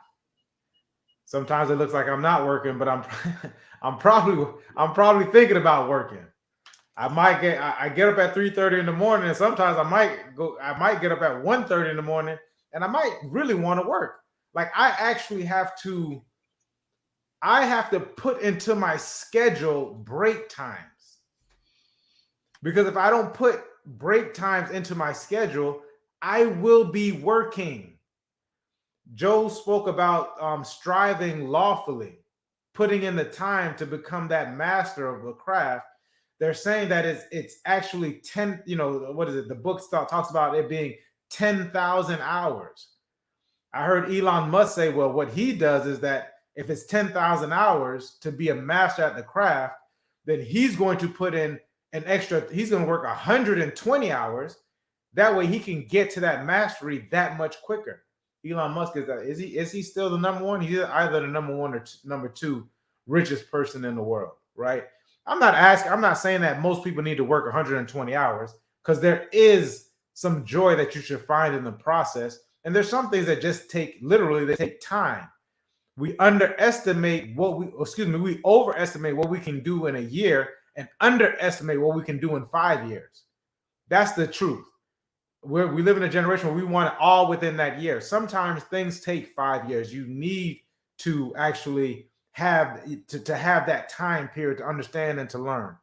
Sometimes it looks like I'm not working, but I'm probably thinking about working. I get up at 3:30 in the morning, and sometimes I might get up at 1:30 in the morning, and I might really want to work. Like, I have to put into my schedule break times, because if I don't put break times into my schedule, I will be working. Joe spoke about striving lawfully, putting in the time to become that master of a craft. They're saying that it's actually 10, what is it? The book talks about it being 10,000 hours. I heard Elon Musk say, well, what he does is that if it's 10,000 hours to be a master at the craft, then he's going to put in he's going to work 120 hours. That way he can get to that mastery that much quicker. Elon Musk is he still the number one? He's either the number one or number two richest person in the world, right? I'm not saying that most people need to work 120 hours, because there is some joy that you should find in the process. And there's some things that just take time. We overestimate what we can do in a year and underestimate what we can do in 5 years. That's the truth. We live in a generation where we want it all within that year. Sometimes things take 5 years. You need to actually have that time period to understand and to learn.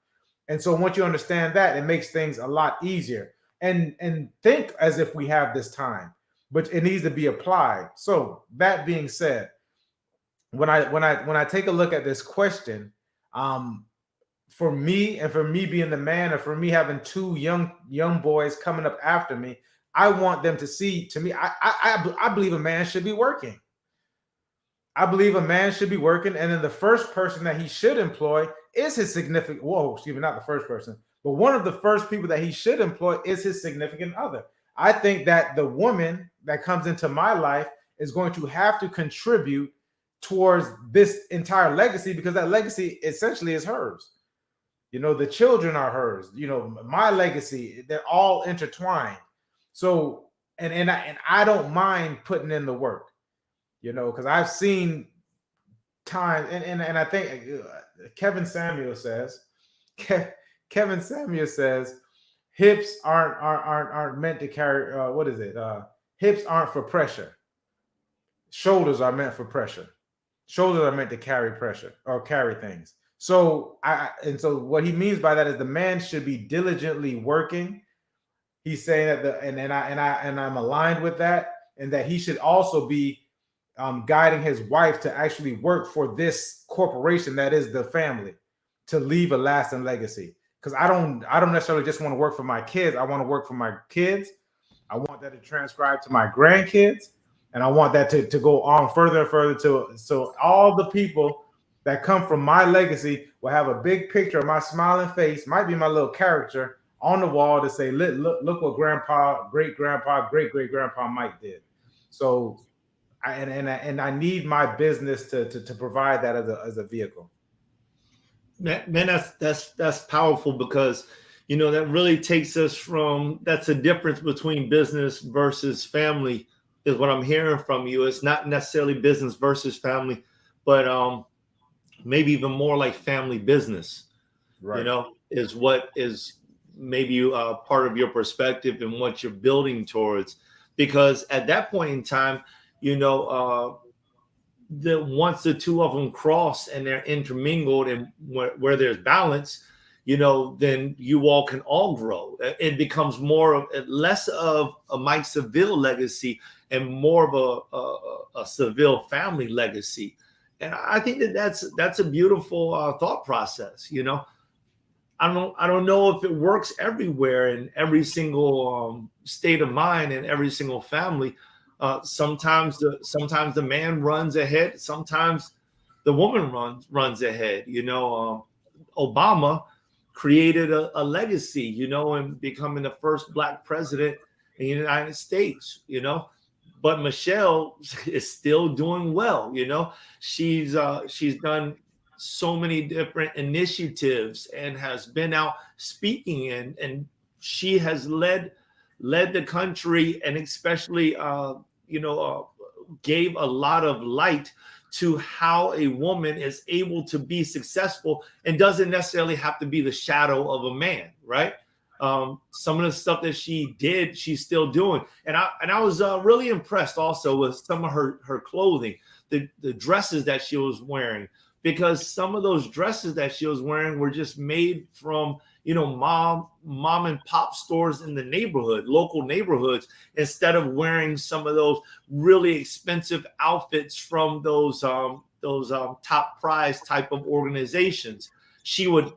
And so once you understand that, it makes things a lot easier. And think as if we have this time, but it needs to be applied. So that being said, when I take a look at this question, for me being the man, or for me having two young boys coming up after me, I want them to see. To me, I believe a man should be working. I believe a man should be working, and then the first person that he should employ is his significant. Not the first person, but one of the first people that he should employ is his significant other. I think that the woman, that comes into my life is going to have to contribute towards this entire legacy, because that legacy essentially is hers. You know, the children are hers. You know, my legacy, they're all intertwined. So, and I don't mind putting in the work, you know, because I've seen times, and I think Kevin Samuel says, hips aren't meant to carry. What is it? Hips aren't for pressure. Shoulders are meant for pressure. Shoulders are meant to carry pressure or carry things. So so what he means by that is the man should be diligently working. He's saying that I'm aligned with that, and that he should also be guiding his wife to actually work for this corporation that is the family, to leave a lasting legacy. Because I don't necessarily just want to work for my kids. I want to work for my kids. I want that to transcribe to my grandkids, and I want that to go on further and further so all the people that come from my legacy will have a big picture of my smiling face, might be my little character on the wall to say, look what grandpa, great grandpa, great great grandpa Mike did. So I need my business to provide that as a vehicle. Man, that's powerful, because you know that really takes us from, that's a difference between business versus family, is what I'm hearing from you. It's not necessarily business versus family, but maybe even more like family business, right? You know, is what is maybe part of your perspective and what you're building towards. Because at that point in time, you know, once the two of them cross and they're intermingled, and where there's balance, you know, then you all can all grow. It becomes less of a Mike Seville legacy and more of a Seville family legacy. And I think that's a beautiful thought process. You know, I don't know if it works everywhere in every single state of mind and every single family. Sometimes the man runs ahead. Sometimes the woman runs ahead. You know, Obama created a legacy, you know, in becoming the first Black president in the United States. You know. But Michelle is still doing well. You know, she's done so many different initiatives and has been out speaking, and she has led the country, and especially gave a lot of light to how a woman is able to be successful and doesn't necessarily have to be the shadow of a man, right? Some of the stuff that she did, she's still doing. And I was really impressed also with some of her clothing, the dresses that she was wearing, because some of those dresses that she was wearing were just made from, you know, mom and pop stores in the neighborhood, local neighborhoods, instead of wearing some of those really expensive outfits from those top prize type of organizations. She would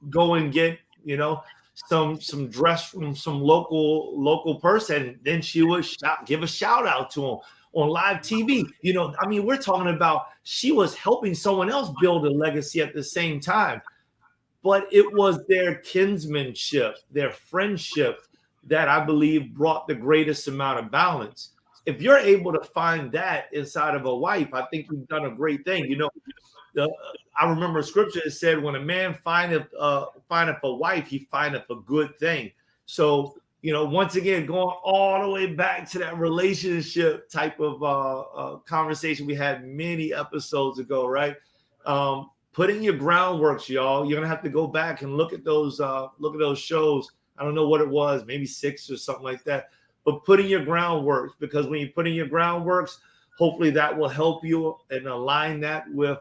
go and get, you know, some dress from some local person. Then she would give a shout out to him on live TV. You know, I mean, we're talking about she was helping someone else build a legacy at the same time. But it was their kinsmanship, their friendship, that I believe brought the greatest amount of balance. If you're able to find that inside of a wife, I think you've done a great thing. You know, I remember a scripture that said, when a man findeth a wife, he findeth a good thing. So, you know, once again, going all the way back to that relationship type of conversation we had many episodes ago, right? Put in your groundworks, y'all. You're gonna have to go back and look at those shows. I don't know what it was, maybe 6 or something like that. But put in your groundworks, because when you put in your groundworks, hopefully that will help you and align that with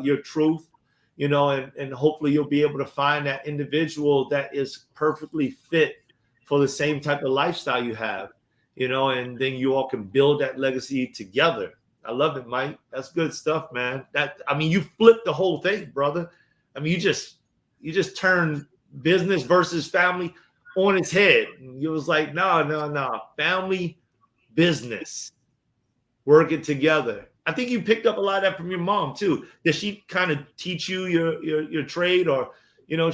your truth, you know, and hopefully you'll be able to find that individual that is perfectly fit for the same type of lifestyle you have, you know, and then you all can build that legacy together. I love it, Mike. That's good stuff, man. You flipped the whole thing, brother. I mean, you just turned business versus family on its head. It was like, no, family, business, working together. I think you picked up a lot of that from your mom too. Did she kind of teach you your trade, or, you know,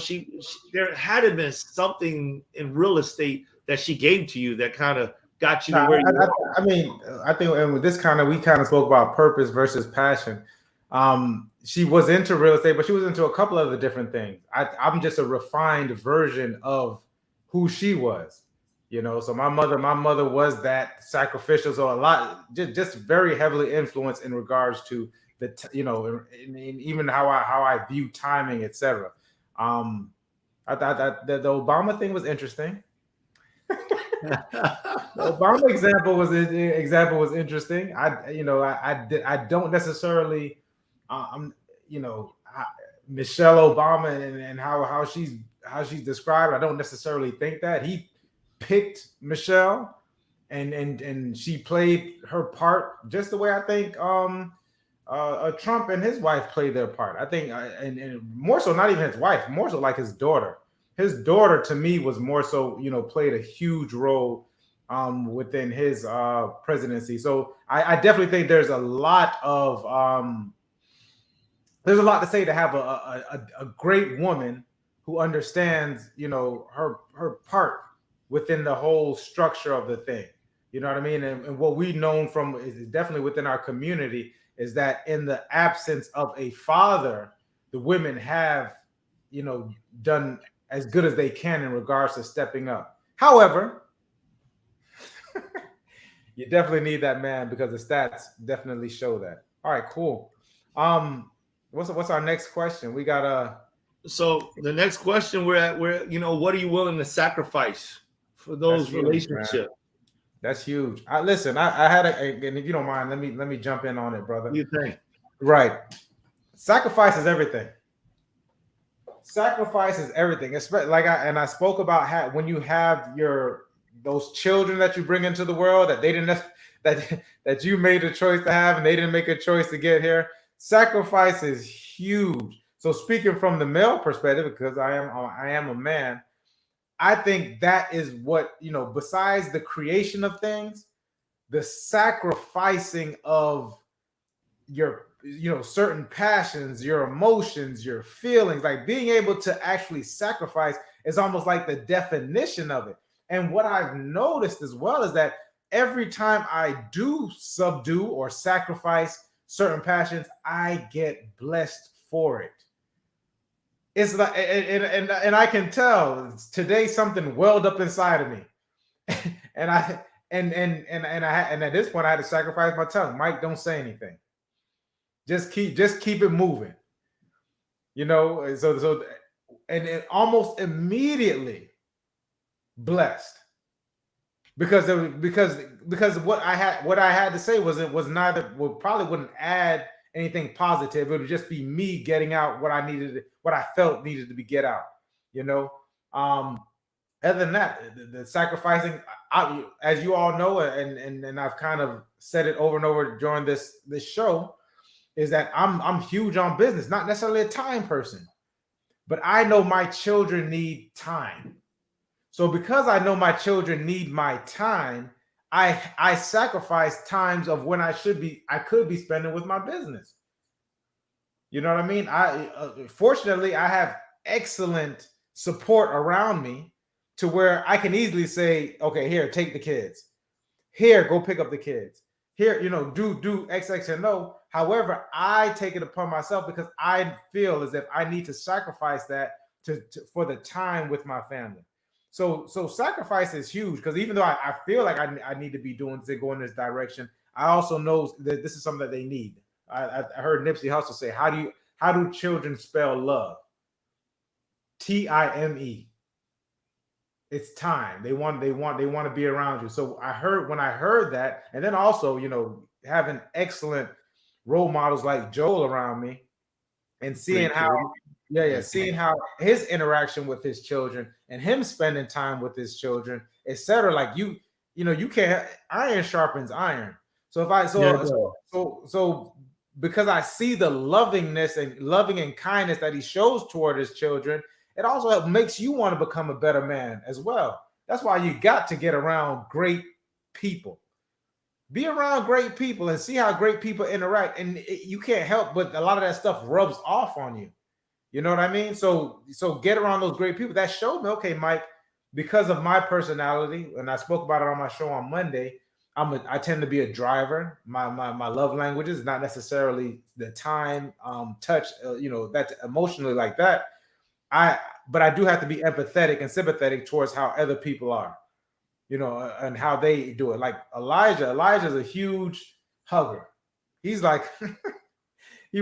there had to have been something in real estate that she gave to you that kind of got you No, to where you are. I mean, I think, and with this we kind of spoke about purpose versus passion. She was into real estate, but she was into a couple of the different things. I'm just a refined version of who she was, you know. So my mother was that sacrificial, so a lot, just very heavily influenced in regards to you know, even how I view timing, etc. I thought that the Obama thing was interesting. The Obama example was interesting. I don't necessarily, you know, Michelle Obama and how she's described. I don't necessarily think that he picked Michelle and she played her part just the way I think Trump and his wife played their part. I think, and more so, not even his wife, more so like his daughter. His daughter, to me, was more so, you know, played a huge role within his presidency. So I definitely think there's a lot to say to have a great woman who understands, you know, her part within the whole structure of the thing. You know what I mean? And what we've known from is definitely within our community is that in the absence of a father, the women have, you know, done as good as they can in regards to stepping up. However, you definitely need that man because the stats definitely show that. All right, cool. What's our next question? We got So the next question we're you know, what are you willing to sacrifice for those relationships? That's huge. Listen, I had and if you don't mind, let me jump in on it, brother. What do you think? Right. Sacrifice is everything. Sacrifice is everything. Especially I spoke about when you have those children that you bring into the world that they didn't that you made a choice to have and they didn't make a choice to get here. Sacrifice is huge. So speaking from the male perspective, because I am a man, I think that is what, you know, besides the creation of things, the sacrificing of your, you know, certain passions, your emotions, your feelings, like being able to actually sacrifice is almost like the definition of it. And what I've noticed as well is that every time I do subdue or sacrifice certain passions, I get blessed for it. It's like, and I can tell today something welled up inside of me, and at this point I had to sacrifice my tongue. Mike, don't say anything. Just keep it moving. You know, so and it almost immediately blessed because what I had to say probably wouldn't add anything positive. It would just be me getting out what I felt needed to be get out, you know. Other than that, the sacrificing, as you all know, and I've kind of said it over and over during this show, is that I'm huge on business, not necessarily a time person, but I know my children need time. So because I know my children need my time, I sacrifice times of when I could be spending with my business. You know what I mean? Fortunately, I have excellent support around me to where I can easily say, okay, here, take the kids. Here, go pick up the kids. Here, you know, do X, X, and O. However, I take it upon myself because I feel as if I need to sacrifice that for the time with my family. So sacrifice is huge because even though I feel like I need to be go in this direction, I also know that this is something that they need. I heard Nipsey Hussle say, how do children spell love? Time. It's time. They want to be around you. So when I heard that, and then also, you know, having excellent role models like Joel around me and seeing seeing how his interaction with his children and him spending time with his children, etc. Like you know, you can't, iron sharpens iron. So because I see the loving and kindness that he shows toward his children, it also makes you want to become a better man as well. That's why you got to get around great people. Be around great people and see how great people interact. And you can't help but a lot of that stuff rubs off on you. You know what I mean? So get around those great people. That showed me, okay, Mike, because of my personality, and I spoke about it on my show on Monday, I tend to be a driver. My love language is not necessarily the time, touch, that's emotionally like that. But I do have to be empathetic and sympathetic towards how other people are, and how they do it. Like Elijah's a huge hugger. He's like he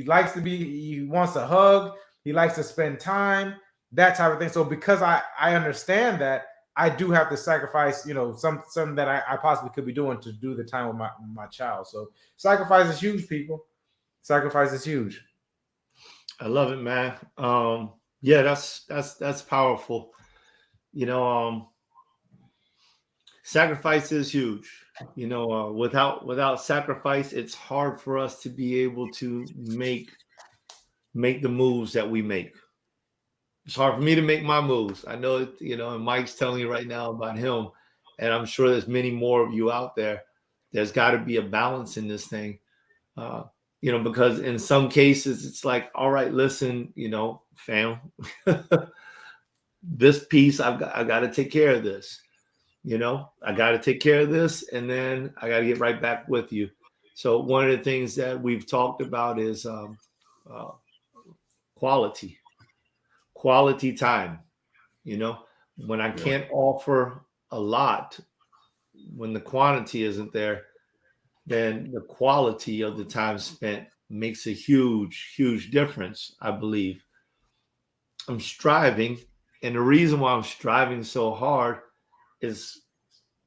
likes to be, he wants to hug, he likes to spend time, that type of thing. So because I understand that, I do have to sacrifice, some that I possibly could be doing to do the time with my child. So sacrifice is huge, people. Sacrifice is huge. I love it, man. Yeah, that's powerful. Sacrifice is huge. Without sacrifice, it's hard for us to be able to make the moves that we make. It's hard for me to make my moves. I know, and Mike's telling you right now about him, and I'm sure there's many more of you out there. There's got to be a balance in this thing, because in some cases it's like, all right, listen, fam, this piece I got to take care of this. I got to take care of this, and then I got to get right back with you. So one of the things that we've talked about is quality time. When I can't offer a lot, when the quantity isn't there, then the quality of the time spent makes a huge difference, I believe. I'm striving, and the reason why I'm striving so hard is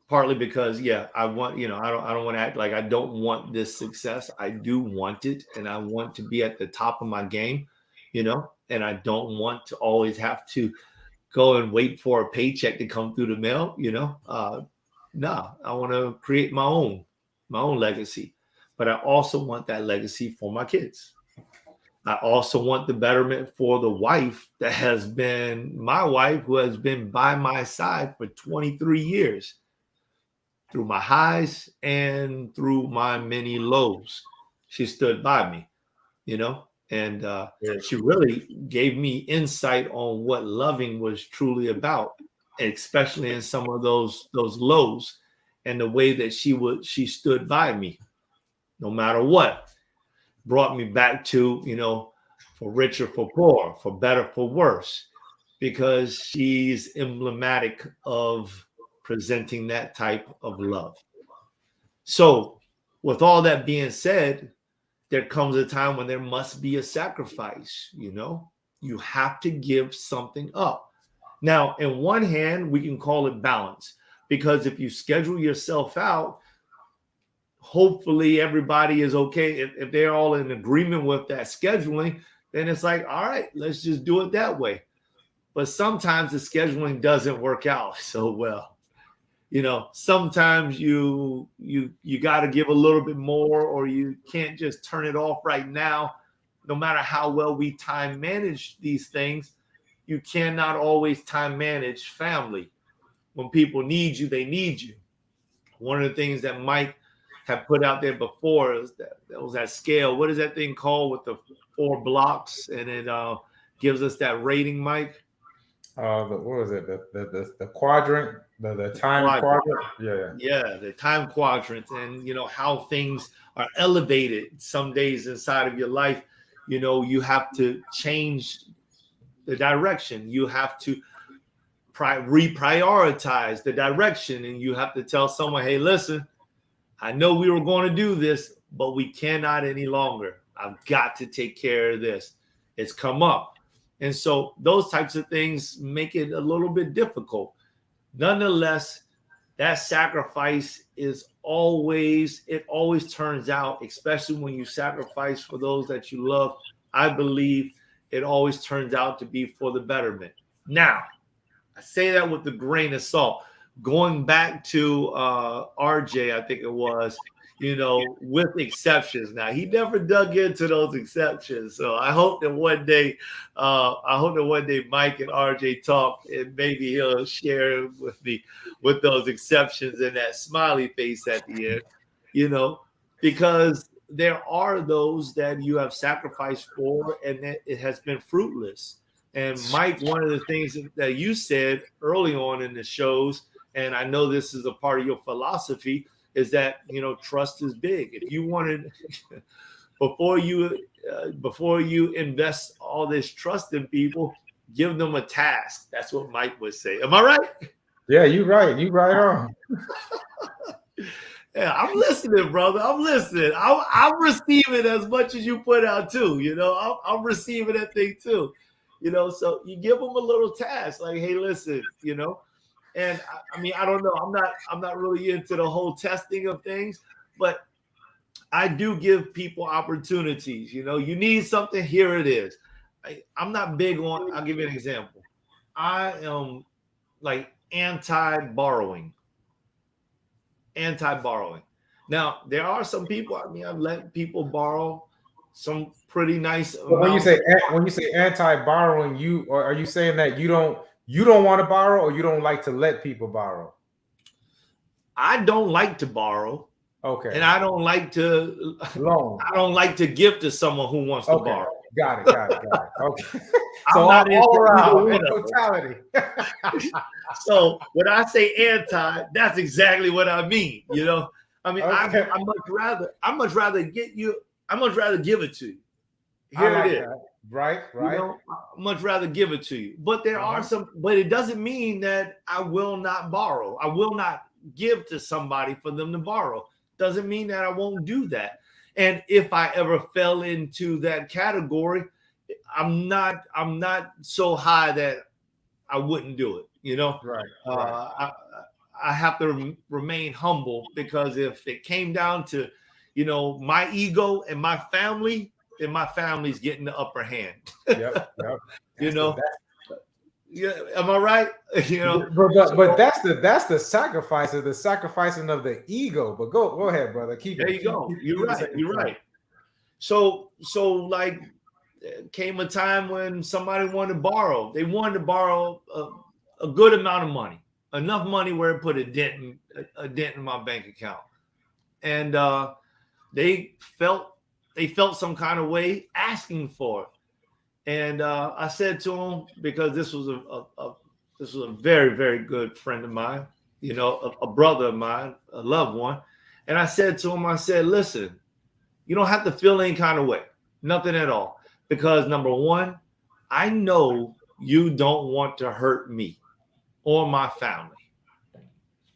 partly because, I want, I don't want to act like I don't want this success. I do want it, and I want to be at the top of my game, and I don't want to always have to go and wait for a paycheck to come through the mail, No, I want to create my own legacy, but I also want that legacy for my kids. I also want the betterment for the wife that has been my wife, who has been by my side for 23 years, through my highs and through my many lows. She stood by me, and she really gave me insight on what loving was truly about, especially in some of those lows, and the way that she stood by me, no matter what. Brought me back to, for richer, for poor, for better, for worse, because she's emblematic of presenting that type of love. So with all that being said, there comes a time when there must be a sacrifice. You have to give something up. Now, in one hand, we can call it balance, because if you schedule yourself out, hopefully everybody is okay. If they're all in agreement with that scheduling, then it's like, all right, let's just do it that way. But sometimes the scheduling doesn't work out so well. Sometimes you got to give a little bit more, or you can't just turn it off right now. No matter how well we time manage these things, you cannot always time manage family. When people need you, they need you. One of the things that Mike have put out there before is that was that scale. What is that thing called with the 4 blocks, and it gives us that rating, Mike? What was it? The quadrant, the time quadrant. Yeah, the time quadrant, and how things are elevated some days inside of your life. You have to change the direction. You have to reprioritize the direction, and you have to tell someone, hey, listen, I know we were going to do this, but we cannot any longer. I've got to take care of this. It's come up. And so those types of things make it a little bit difficult. Nonetheless, that sacrifice always turns out, especially when you sacrifice for those that you love, I believe it always turns out to be for the betterment. Now, I say that with a grain of salt. Going back to RJ, I think it was, with exceptions. Now, he never dug into those exceptions. So I hope that one day Mike and RJ talk, and maybe he'll share with me with those exceptions and that smiley face at the end, because there are those that you have sacrificed for, and that it has been fruitless. And Mike, one of the things that you said early on in the shows, and I know this is a part of your philosophy, is that, trust is big. If you wanted, before you invest all this trust in people, give them a task. That's what Mike would say. Am I right? Yeah, you're right. You're right on. Yeah, I'm listening, brother. I'm listening. I'm receiving as much as you put out too. I'm receiving that thing too. So you give them a little task, like, hey, listen, And I mean, I don't know. I'm not really into the whole testing of things, but I do give people opportunities. You need something, here it is. I'm not big on. I'll give you an example. I am like anti-borrowing. Now, there are some people, I've let people borrow some pretty nice When you say anti-borrowing, are you saying that you don't want to borrow, or you don't like to let people borrow? I don't like to borrow. Okay. And I don't like to loan. I don't like to give to someone who wants to borrow. Got it. Okay. So all around in totality. So when I say anti, that's exactly what I mean. I mean, okay. I much rather give it to you. Here it is. That. Right. I much rather give it to you. But there are some, but it doesn't mean that I will not borrow. I will not give to somebody for them to borrow. Doesn't mean that I won't do that. And if I ever fell into that category, I'm not so high that I wouldn't do it. Right. I have to remain humble, because if it came down to, my ego and my family, then my family's getting the upper hand. Yep. Yeah, am I right? But that's the sacrifice of the sacrificing of the ego. But go ahead, brother. There you go. You're right. So like, came a time when somebody wanted to borrow. They wanted to borrow a good amount of money, enough money where it put a dent in my bank account, and they felt some kind of way asking for it. And I said to him, because this was a very, very good friend of mine, a brother of mine, a loved one. And I said to him, listen, you don't have to feel any kind of way, nothing at all. Because number one, I know you don't want to hurt me or my family.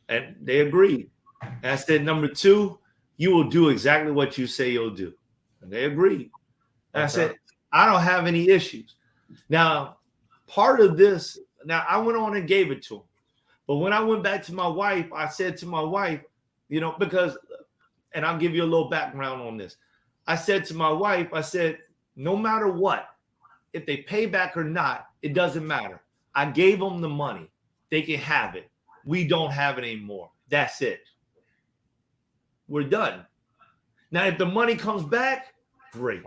And they agreed. And I said, number two, you will do exactly what you say you'll do. And they agreed. And I said, I don't have any issues. Now, part of this, I went on and gave it to him. But when I went back to my wife, I said to my wife, because, and I'll give you a little background on this. I said to my wife, no matter what, if they pay back or not, it doesn't matter. I gave them the money. They can have it. We don't have it anymore. That's it. We're done. Now, if the money comes back, great.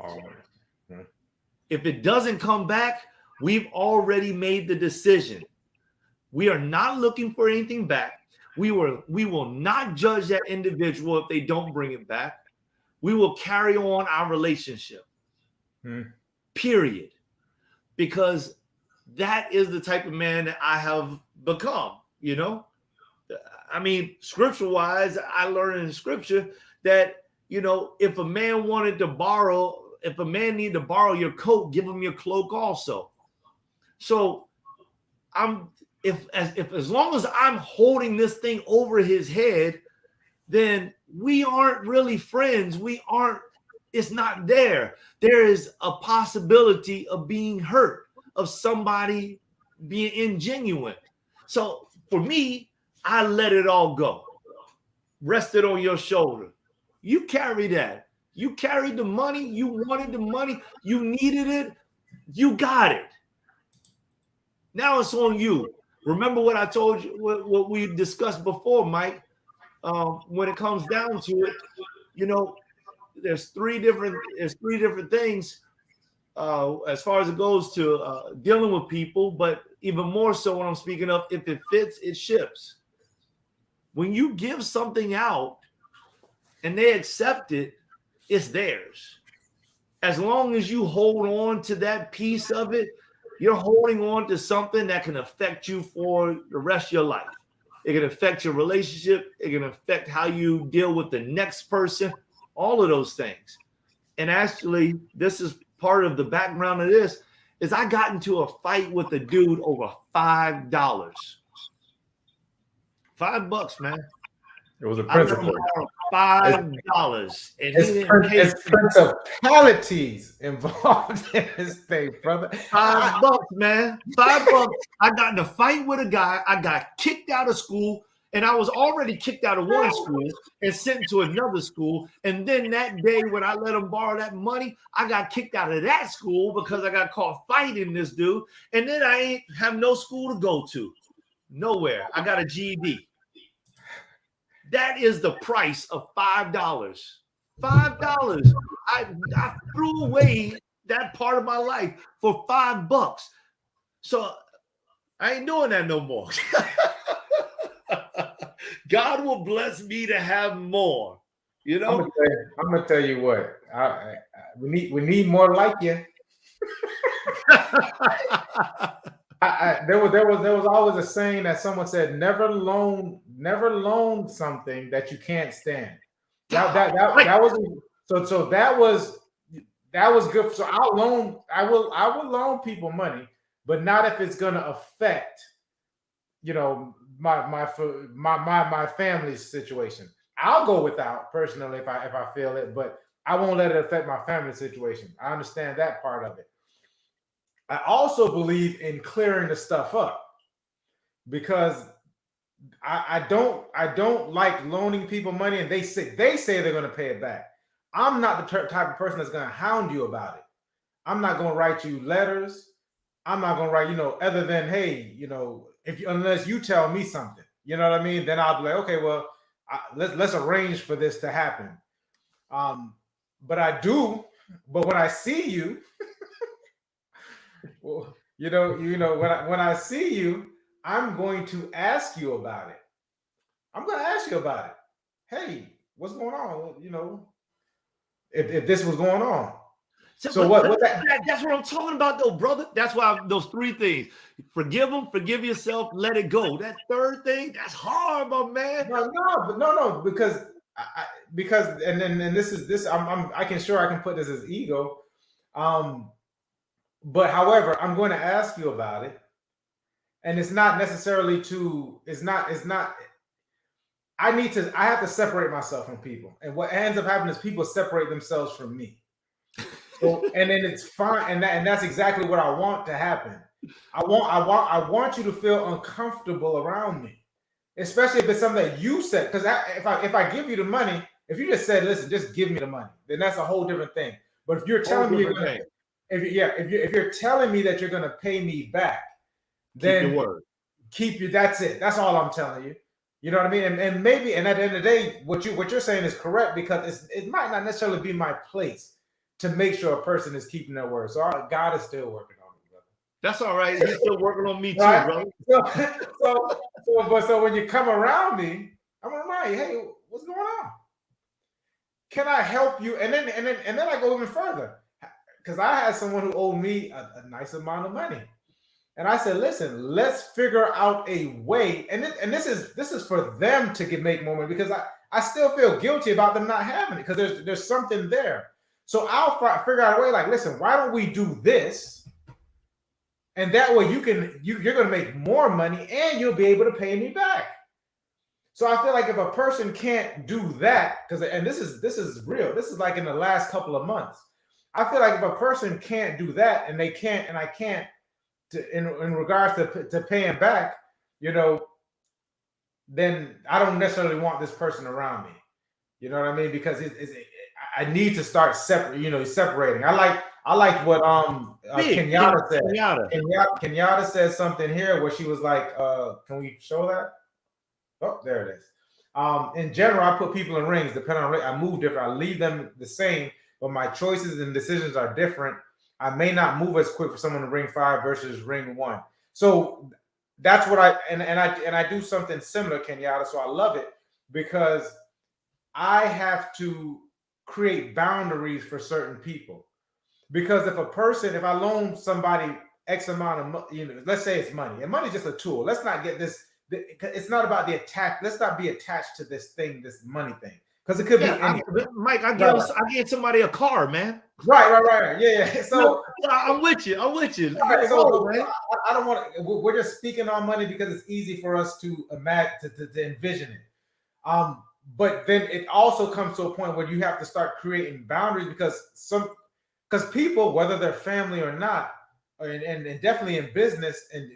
If it doesn't come back, we've already made the decision. We are not looking for anything back. We will not judge that individual if they don't bring it back. We will carry on our relationship. Period. Because that is the type of man that I have become, I mean, scripture-wise, I learned in scripture that, if a man needed to borrow your coat, give him your cloak also. So as long as I'm holding this thing over his head, then we aren't really friends. It's not there. There is a possibility of being hurt, of somebody being ingenuine. So for me, I let it all go. Rest it on your shoulder. You carry that. You carried the money. You wanted the money. You needed it. You got it. Now it's on you. Remember what I told you, what we discussed before, Mike. When it comes down to it, there's three different things as far as it goes to dealing with people, but even more so when I'm speaking of, if it fits, it ships. When you give something out and they accept it, it's theirs. As long as you hold on to that piece of it, You're holding on to something that can affect you for the rest of your life. It can affect your relationship. It can affect how you deal with the next person, all of those things. And actually, this is part of the background of this, is I got into a fight with a dude over $5. $5, man. It was a I let him principle. borrow $5, and he didn't pay. It's principalities involved in this thing, brother. $5, man. $5. I got in a fight with a guy. I got kicked out of school, and I was already kicked out of one school and sent to another school. And then that day when I let him borrow that money, I got kicked out of that school because I got caught fighting this dude. And then I ain't have no school to go to. Nowhere. I got a GED. That is the price of $5. $5. I threw away that part of my life for $5. So I ain't doing that no more. God will bless me to have more. You know, I'm gonna tell you what. We need more like you. There was always a saying that someone said, never loan something that you can't stand. That was good. So I will loan people money, but not if it's gonna affect, my family's situation. I'll go without personally if I feel it, but I won't let it affect my family situation. I understand that part of it. I also believe in clearing the stuff up, because I don't like loaning people money and they say they're going to pay it back. I'm not the type of person that's going to hound you about it. I'm not going to write you letters. I'm not going to write, other than, hey, unless you tell me something, you know what I mean? Then I'll be like, okay, well, let's arrange for this to happen. But when I see you, well, when I see you, I'm going to ask you about it. I'm going to ask you about it. Hey, what's going on? If this was going on. So that's what I'm talking about, though, brother. That's why those three things: forgive them, forgive yourself, let it go. That third thing, that's hard, my man. No, because this. I can put this as ego. But however, I'm going to ask you about it, and it's not necessarily I have to separate myself from people, and what ends up happening is people separate themselves from me. So, and then it's fine, and that's exactly what I want to happen. I want you to feel uncomfortable around me, especially if it's something that you said. Because if I give you the money, if you just said, listen, just give me the money, then that's a whole different thing. But if you're telling me if you're telling me that you're going to pay me back, then keep your word. That's it. That's all I'm telling you. You know what I mean? And maybe, and at the end of the day, what you're saying is correct, because it might not necessarily be my place to make sure a person is keeping their word. So God is still working on me, brother. That's all right. He's still working on me too, right? Brother. So when you come around me, I'm gonna remind you, hey, what's going on? Can I help you? And then I go even further, because I had someone who owed me a nice amount of money. And I said, listen, let's figure out a way. And this is for them to make more money, because I still feel guilty about them not having it, because there's something there. So I'll figure out a way, like, listen, why don't we do this? And that way you're going to make more money and you'll be able to pay me back. So I feel like if a person can't do that, and this is real, this is like in the last couple of months, I feel like if a person can't do that, and I can't, in regards to paying back, then I don't necessarily want this person around me. You know what I mean? Because I need to start separating. I like what Kenyatta said. Kenyatta said something here where she was like, can we show that? Oh, there it is. In general, I put people in rings. Depending on I move different. I leave them the same, but my choices and decisions are different. I may not move as quick for someone in ring 5 versus ring 1. So that's what I do something similar, Kenyatta. So I love it, because I have to create boundaries for certain people. Because if I loan somebody X amount of, let's say it's money, and money is just a tool. Let's not get this. It's not about the attack. Let's not be attached to this thing, this money thing, because it could be anything. Mike, I give somebody a car, man. Right. Yeah. So I'm with you. Right, so I don't want to. We're just speaking on money because it's easy for us to imagine, to envision it. But then it also comes to a point where you have to start creating boundaries because people, whether they're family or not, and definitely in business and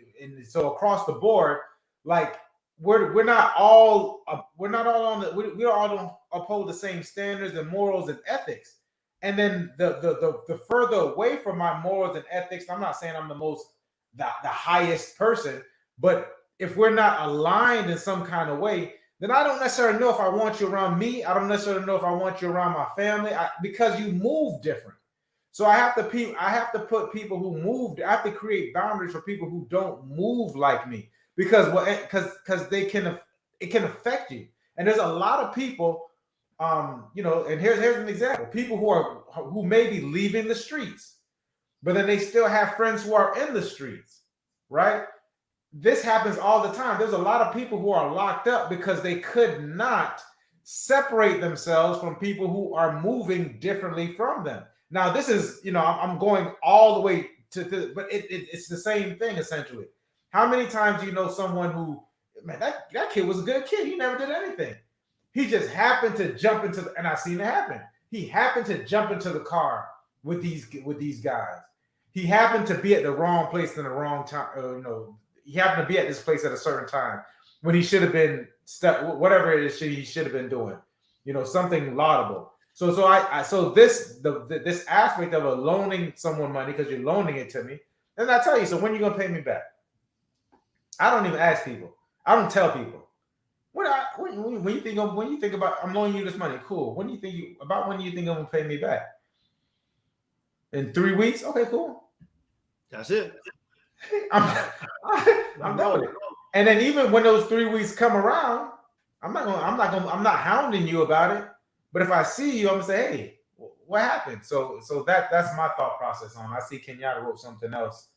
so across the board, like we're not all on the we all don't uphold the same standards and morals and ethics. And then the further away from my morals and ethics, I'm not saying I'm the highest person, but if we're not aligned in some kind of way, then I don't necessarily know if I want you around me. I don't necessarily know if I want you around my family because you move different. So I have to put people who move. I have to create boundaries for people who don't move like me because it can affect you. And there's a lot of people, and here's an example: people who may be leaving the streets, but then they still have friends who are in the streets, right? This happens all the time. There's a lot of people who are locked up because they could not separate themselves from people who are moving differently from them. Now, this is, I'm going all the way but it's the same thing essentially. How many times do you know someone who, man, that kid was a good kid. He never did anything. He just happened to jump into, and I've seen it happen. He happened to jump into the car with these guys. He happened to be at the wrong place in the wrong time. He happened to be at this place at a certain time when he should have been stuck. Whatever it is, he should have been doing. Something laudable. So this aspect of loaning someone money because you're loaning it to me, and I tell you, so when are you gonna pay me back? I don't even ask people. I don't tell people. When you think about I'm loaning you this money, cool. When do you think I'm gonna pay me back? In 3 weeks? Okay, cool. That's it. I'm done with it. And then even when those 3 weeks come around, I'm not hounding you about it. But if I see you, I'm gonna say, hey, what happened? So that's my thought process on. I see Kenyatta wrote something else.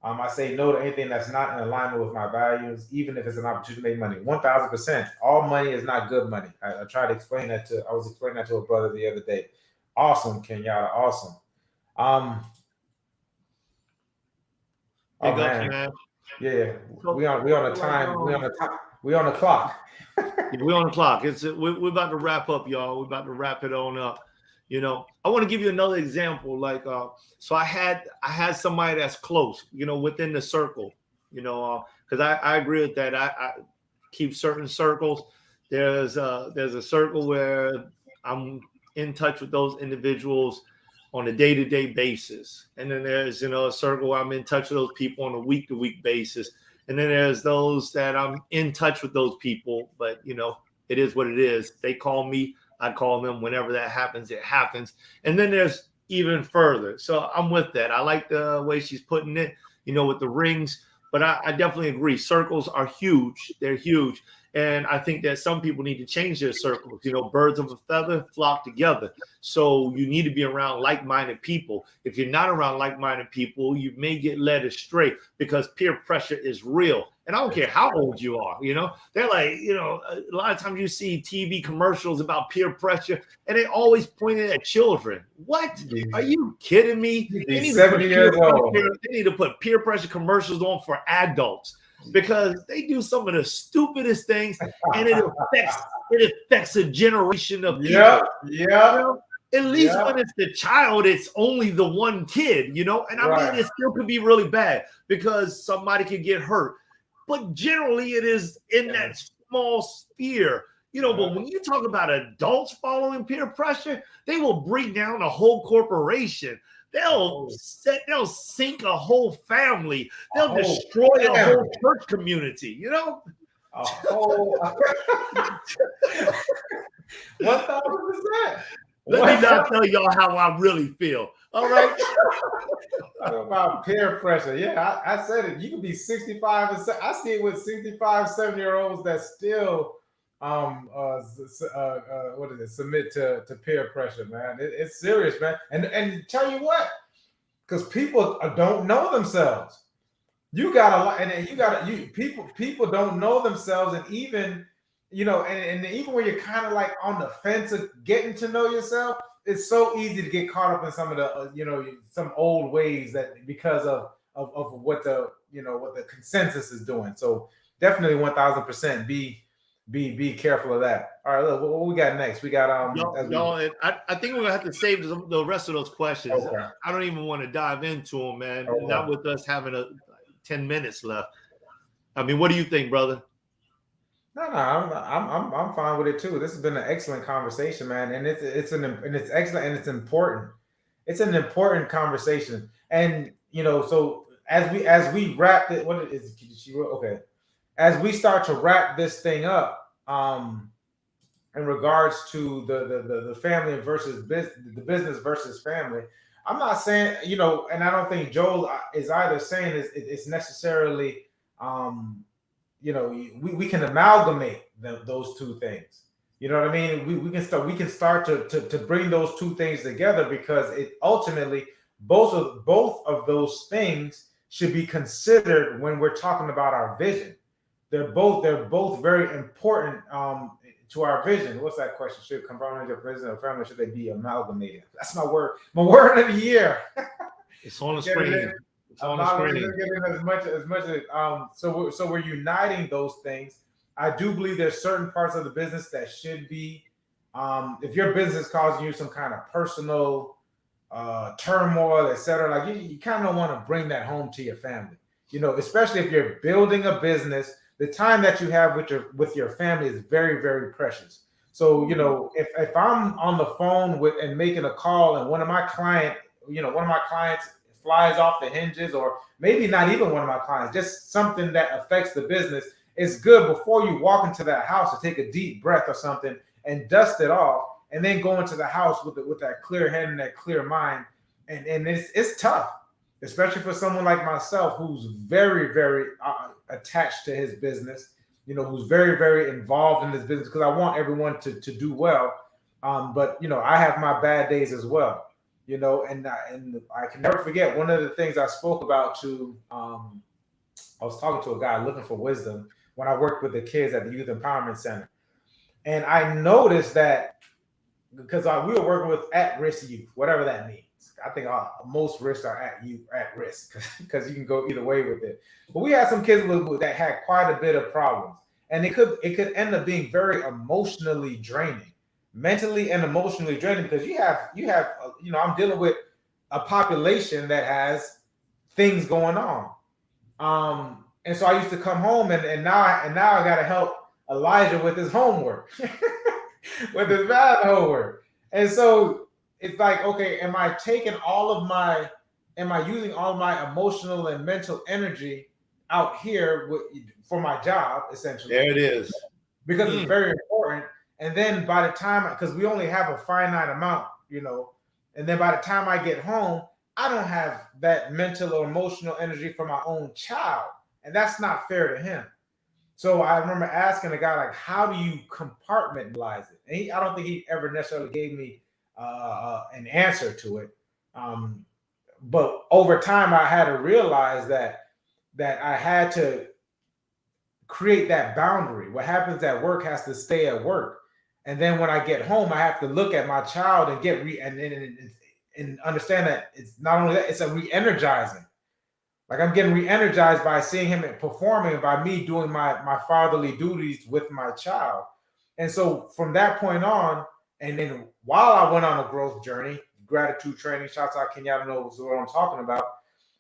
I say no to anything that's not in alignment with my values, even if it's an opportunity to make money. 1,000%. All money is not good money. I tried to explain that I was explaining that to a brother the other day. Awesome, Kenyatta. Awesome. Man. Yeah. We on the time. We on the clock. We're on the clock. We're about to wrap up, y'all. We're about to wrap it on up. I want to give you another example. Like, so I had somebody that's close, within the circle, because I agree with that. I keep certain circles. There's a circle where I'm in touch with those individuals on a day-to-day basis, and then there's a circle where I'm in touch with those people on a week-to-week basis. And then there's those that I'm in touch with those people, but it is what it is. They call me, I call them. Whenever that happens, it happens. And then there's even further. So I'm with that. I like the way she's putting it, with the rings. But I definitely agree. Circles are huge. They're huge. And I think that some people need to change their circles. Birds of a feather flock together. So you need to be around like-minded people. If you're not around like-minded people, you may get led astray because peer pressure is real. And I don't care how old you are, they're like, a lot of times you see TV commercials about peer pressure and they always point it at children. What? Are you kidding me? They need 70 years old. They need to put peer pressure commercials on for adults because they do some of the stupidest things and it affects a generation of people. Yeah. At least when it's the child, it's only the one kid, and I mean, it still could be really bad because somebody could get hurt. But generally, it is in that small sphere, But when you talk about adults following peer pressure, they will bring down a whole corporation. They'll sink a whole family. They'll destroy a whole church community. A whole 1,000%. Let me not tell y'all how I really feel. All right. Talk about peer pressure. Yeah, I said it. You could be 65 and I see it with 65, 7-year-olds that still submit to peer pressure, man. It's serious, man. And tell you what, because people don't know themselves. You got a lot, and people don't know themselves, and even and even when you're kind of like on the fence of getting to know yourself, it's so easy to get caught up in some of the some old ways that because of what the what the consensus is doing. So definitely 1000% be careful of that. All right, look, what we got next? We got and I think we're gonna have to save the rest of those questions. Okay. I don't even want to dive into them, man. Okay. Not with us having 10 minutes left. I mean, what do you think, brother? No, I'm fine with it too. This has been an excellent conversation, man, and it's excellent and it's important. It's an important conversation, and so as we wrap it, what is she wrote? Okay, as we start to wrap this thing up, in regards to the family versus business, the business versus family. I'm not saying and I don't think Joel is either saying it's necessarily we can amalgamate those two things. You know what I mean? We can start to bring those two things together, because it ultimately both of those things should be considered when we're talking about our vision. They're both very important to our vision. What's that question? Should components of business or family, should they be amalgamated? That's my word of the year. It's on the screen. I'm not really getting as much as so we're uniting those things. I do believe there's certain parts of the business that should be if your business is causing you some kind of personal turmoil, etc. Like you kind of don't want to bring that home to your family. Especially if you're building a business, the time that you have with your family is very, very precious. So if I'm on the phone and making a call, and one of my clients flies off the hinges, or maybe not even one of my clients, just something that affects the business, it's good before you walk into that house to take a deep breath or something and dust it off, and then go into the house with that clear head and that clear mind. And it's tough, especially for someone like myself who's very, very attached to his business, who's very, very involved in this business, because I want everyone to do well. But I have my bad days as well. And I can never forget one of the things I spoke about to, I was talking to a guy looking for wisdom when I worked with the kids at the Youth Empowerment Center. And I noticed that because we were working with at-risk youth, whatever that means. I think most risks are at risk, because you can go either way with it. But we had some kids that had quite a bit of problems, and it could end up being very emotionally draining. Mentally and emotionally draining, because you have I'm dealing with a population that has things going on, and so I used to come home and now I got to help Elijah with his homework, with his math homework, and so it's like, okay, am I using all of my emotional and mental energy out here for my job, essentially? There it is, because it's very important. And then by the time, because we only have a finite amount, and then by the time I get home, I don't have that mental or emotional energy for my own child. And that's not fair to him. So I remember asking a guy, like, how do you compartmentalize it? And I don't think he ever necessarily gave me an answer to it. But over time, I had to realize that I had to create that boundary. What happens at work has to stay at work. And then when I get home, I have to look at my child and get and understand that it's not only that, it's a re-energizing. Like, I'm getting re-energized by seeing him performing, by me doing my fatherly duties with my child. And so from that point on, and then while I went on a growth journey, gratitude training, shouts out Kenyatta knows what I'm talking about.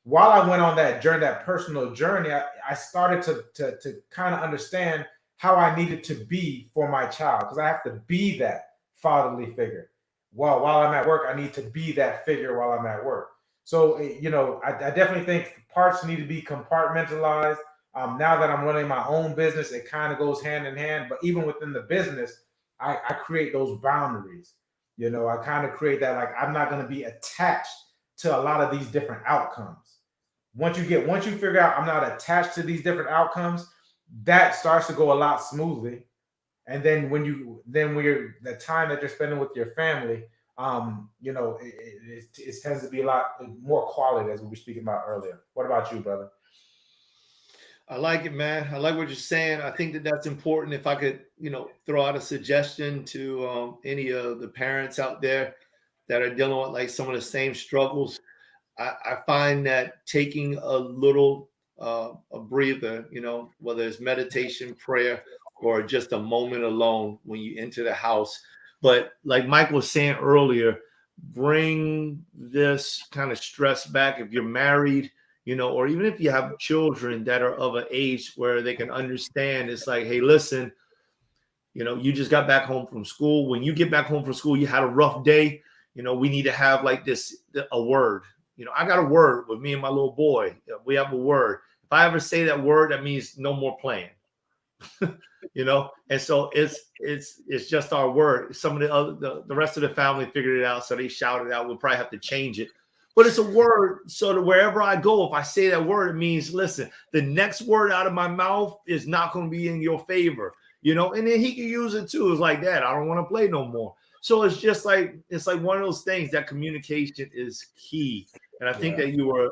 While I went on that journey, that personal journey, I started to kind of understand how I needed to be for my child, because I have to be that fatherly figure. While I'm at work, I need to be that figure while I'm at work. So, I definitely think parts need to be compartmentalized. Now that I'm running my own business, it kind of goes hand in hand. But even within the business, I create those boundaries. I kind of create that, like, I'm not going to be attached to a lot of these different outcomes. Once you figure out I'm not attached to these different outcomes, that starts to go a lot smoothly. And then when the time that you're spending with your family, it tends to be a lot more quality, as we were speaking about earlier. What about you, brother? I like it, man. I like what you're saying. I think that that's important. If I could, throw out a suggestion to any of the parents out there that are dealing with like some of the same struggles, I find that taking a little a breather, whether it's meditation, prayer, or just a moment alone when you enter the house. But like Mike was saying earlier, bring this kind of stress back. If you're married, or even if you have children that are of an age where they can understand, it's like, hey, listen, you just got back home from school. When you get back home from school, you had a rough day. We need to have like a word. I got a word with me and my little boy. We have a word. If I ever say that word, that means no more playing. And so it's just our word. Some of the rest of the family figured it out, so they shouted out. We'll probably have to change it, but it's a word. So that wherever I go, if I say that word, it means, listen, the next word out of my mouth is not going to be in your favor. And then he can use it too. It's like, Dad, I don't want to play no more. So it's just like, one of those things that communication is key. And I think that you were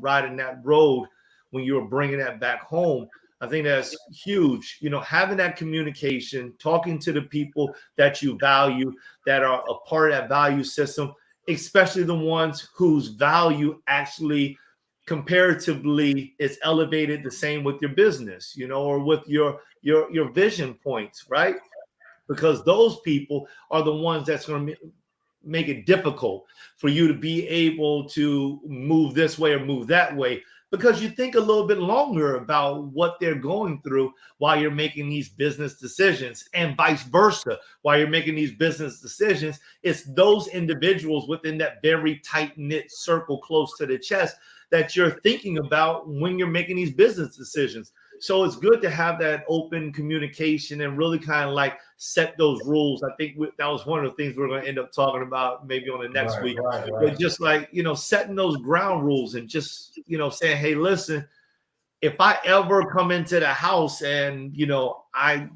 riding that road when you were bringing that back home. I think that's huge. Having that communication, talking to the people that you value, that are a part of that value system, especially the ones whose value actually comparatively is elevated the same with your business, or with your vision points, right? Because those people are the ones that's going to make it difficult for you to be able to move this way or move that way, because you think a little bit longer about what they're going through while you're making these business decisions, and vice versa. While you're making these business decisions, it's those individuals within that very tight-knit circle close to the chest that you're thinking about when you're making these business decisions. So it's good to have that open communication and really kind of like set those rules. I think that was one of the things we're going to end up talking about maybe on the next week. Right. But just like, setting those ground rules and just, saying, hey, listen, if I ever come into the house and, I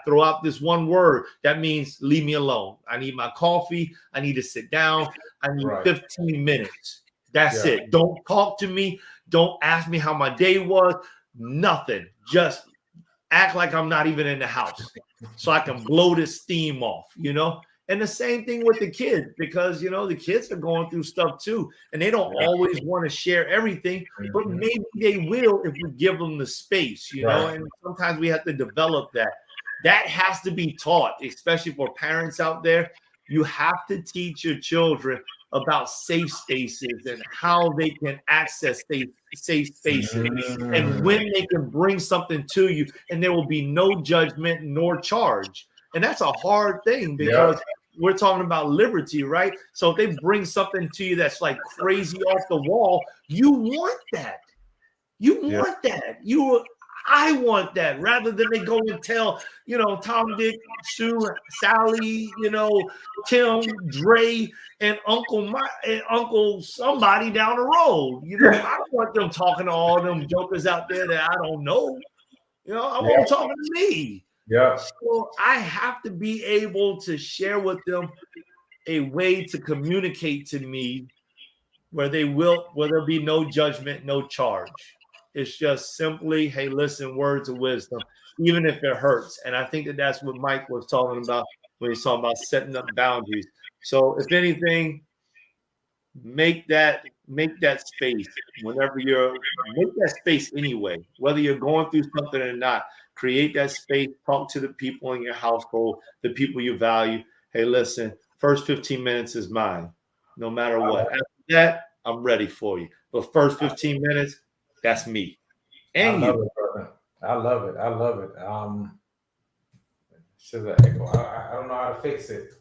throw out this one word, that means leave me alone. I need my coffee. I need to sit down. I need 15 minutes. That's it. Don't talk to me. Don't ask me how my day was. Nothing. Just act like I'm not even in the house so I can blow this steam off, And the same thing with the kids, because, the kids are going through stuff too. And they don't always want to share everything, but maybe they will if we give them the space, And sometimes we have to develop that. That has to be taught, especially for parents out there. You have to teach your children about safe spaces and how they can access safe spaces and when they can bring something to you and there will be no judgment nor charge. And that's a hard thing because we're talking about liberty, right? So if they bring something to you that's like crazy off the wall, you want that. I want that, rather than they go and tell, Tom, Dick, Sue, Sally, Tim, Dre, and Uncle somebody down the road. I don't want them talking to all them jokers out there that I don't know. I want them talking to me. Yeah. So I have to be able to share with them a way to communicate to me where there'll be no judgment, no charge. It's just simply, hey, listen, words of wisdom, even if it hurts. And I think that that's what Mike was talking about when he's talking about setting up boundaries. So if anything, make that space whenever make that space anyway, whether you're going through something or not. Create that space, talk to the people in your household, the people you value. Hey, listen, first 15 minutes is mine, no matter what. After that, I'm ready for you. But first 15 minutes, that's me. And I love it. Should I echo? I don't know how to fix it.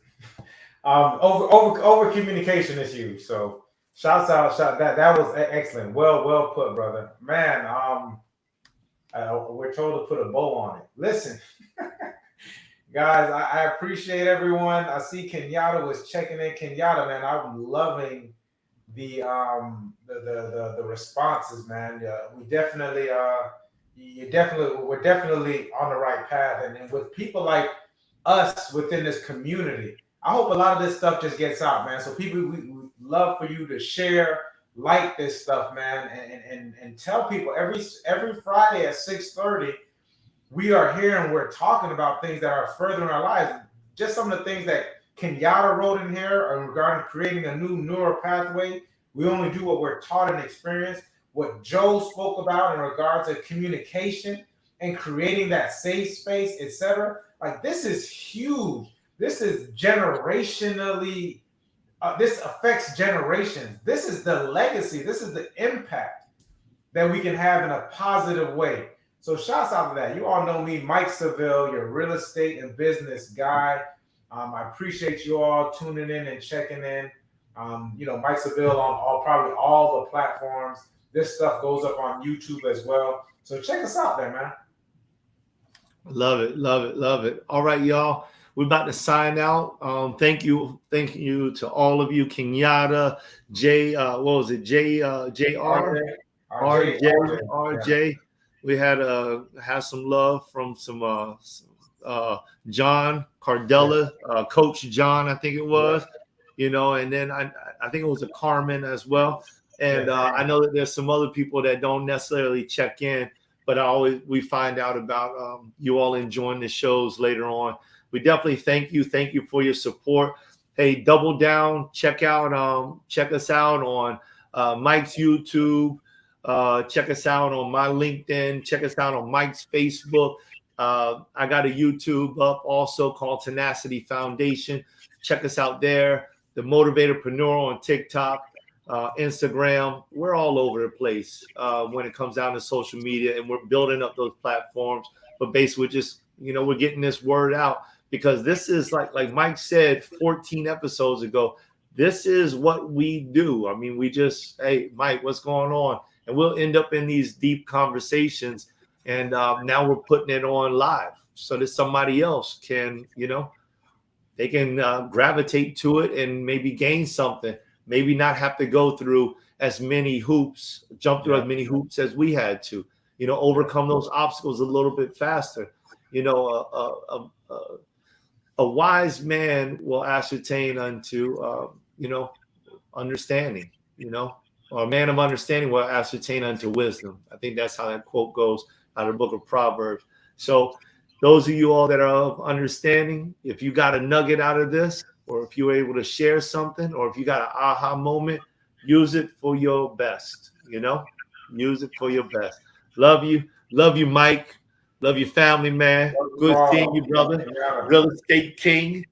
Over communication is huge. So shouts out, that was excellent. Well put, brother. Man, we're told to put a bow on it. Listen, guys, I appreciate everyone. I see Kenyatta was checking in. Kenyatta, man, I'm loving the responses, man. We're definitely on the right path, and with people like us within this community, I hope a lot of this stuff just gets out, man. So people, we love for you to share, like this stuff, man, and tell people every Friday at 6:30, we are here and we're talking about things that are furthering our lives. Just some of the things that Kenyatta wrote in here regarding creating a new neural pathway. We only do what we're taught and experienced. What Joe spoke about in regards to communication and creating that safe space, etc. Like, this is huge. This is generationally, this affects generations. This is the legacy. This is the impact that we can have in a positive way. So shouts out to that. You all know me, Mike Seville, your real estate and business guy. I appreciate you all tuning in and checking in. Mike Seville on probably all the platforms. This stuff goes up on YouTube as well. So check us out there, man. Love it, love it, love it. All right, y'all. We're about to sign out. Thank you to all of you. Kenyatta, Jay, what was it? JR, RJ. We had some love from some John Cardella, Coach John, I think it was. And then I think it was a Carmen as well. And I know that there's some other people that don't necessarily check in, but we find out about you all enjoying the shows later on. We definitely thank you. Thank you for your support. Hey, double down. Check us out on Mike's YouTube. Check us out on my LinkedIn. Check us out on Mike's Facebook. I got a YouTube up also called Tenacity Foundation. Check us out there. The Motivatorpreneur on TikTok, Instagram. We're all over the place when it comes down to social media, and we're building up those platforms. But basically, we're getting this word out, because this is like Mike said 14 episodes ago. This is what we do. I mean, hey, Mike, what's going on? And we'll end up in these deep conversations. And now we're putting it on live so that somebody else can, they can gravitate to it and maybe gain something. Maybe not have to go through as many hoops, jump through as many hoops as we had to, overcome those obstacles a little bit faster. A wise man will ascertain unto, understanding, or a man of understanding will ascertain unto wisdom. I think that's how that quote goes out of the book of Proverbs. So those of you all that are of understanding, if you got a nugget out of this, or if you were able to share something, or if you got an aha moment, use it for your best, use it for your best. Love you, Mike. Love your family, man. Good seeing you, brother. Real estate king.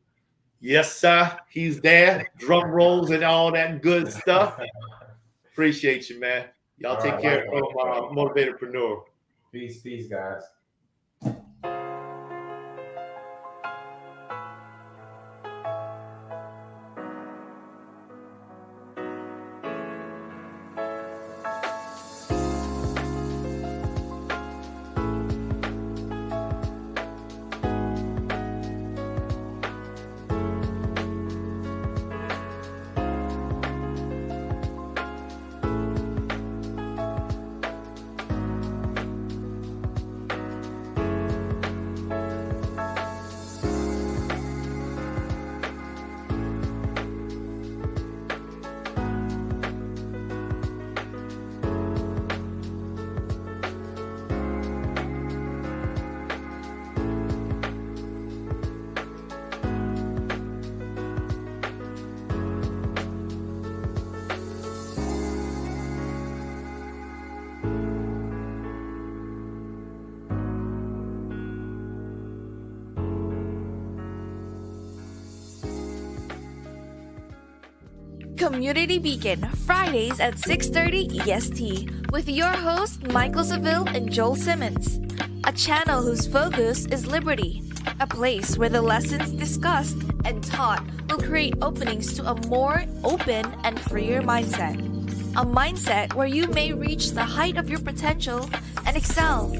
Yes, sir. He's there. Drum rolls and all that good stuff. Appreciate you, man. Y'all take care of Motivatorpreneur. Peace, guys. Community Beacon, Fridays at 6:30 EST, with your hosts Michael Seville and Joel Simmons. A channel whose focus is liberty. A place where the lessons discussed and taught will create openings to a more open and freer mindset. A mindset where you may reach the height of your potential and excel.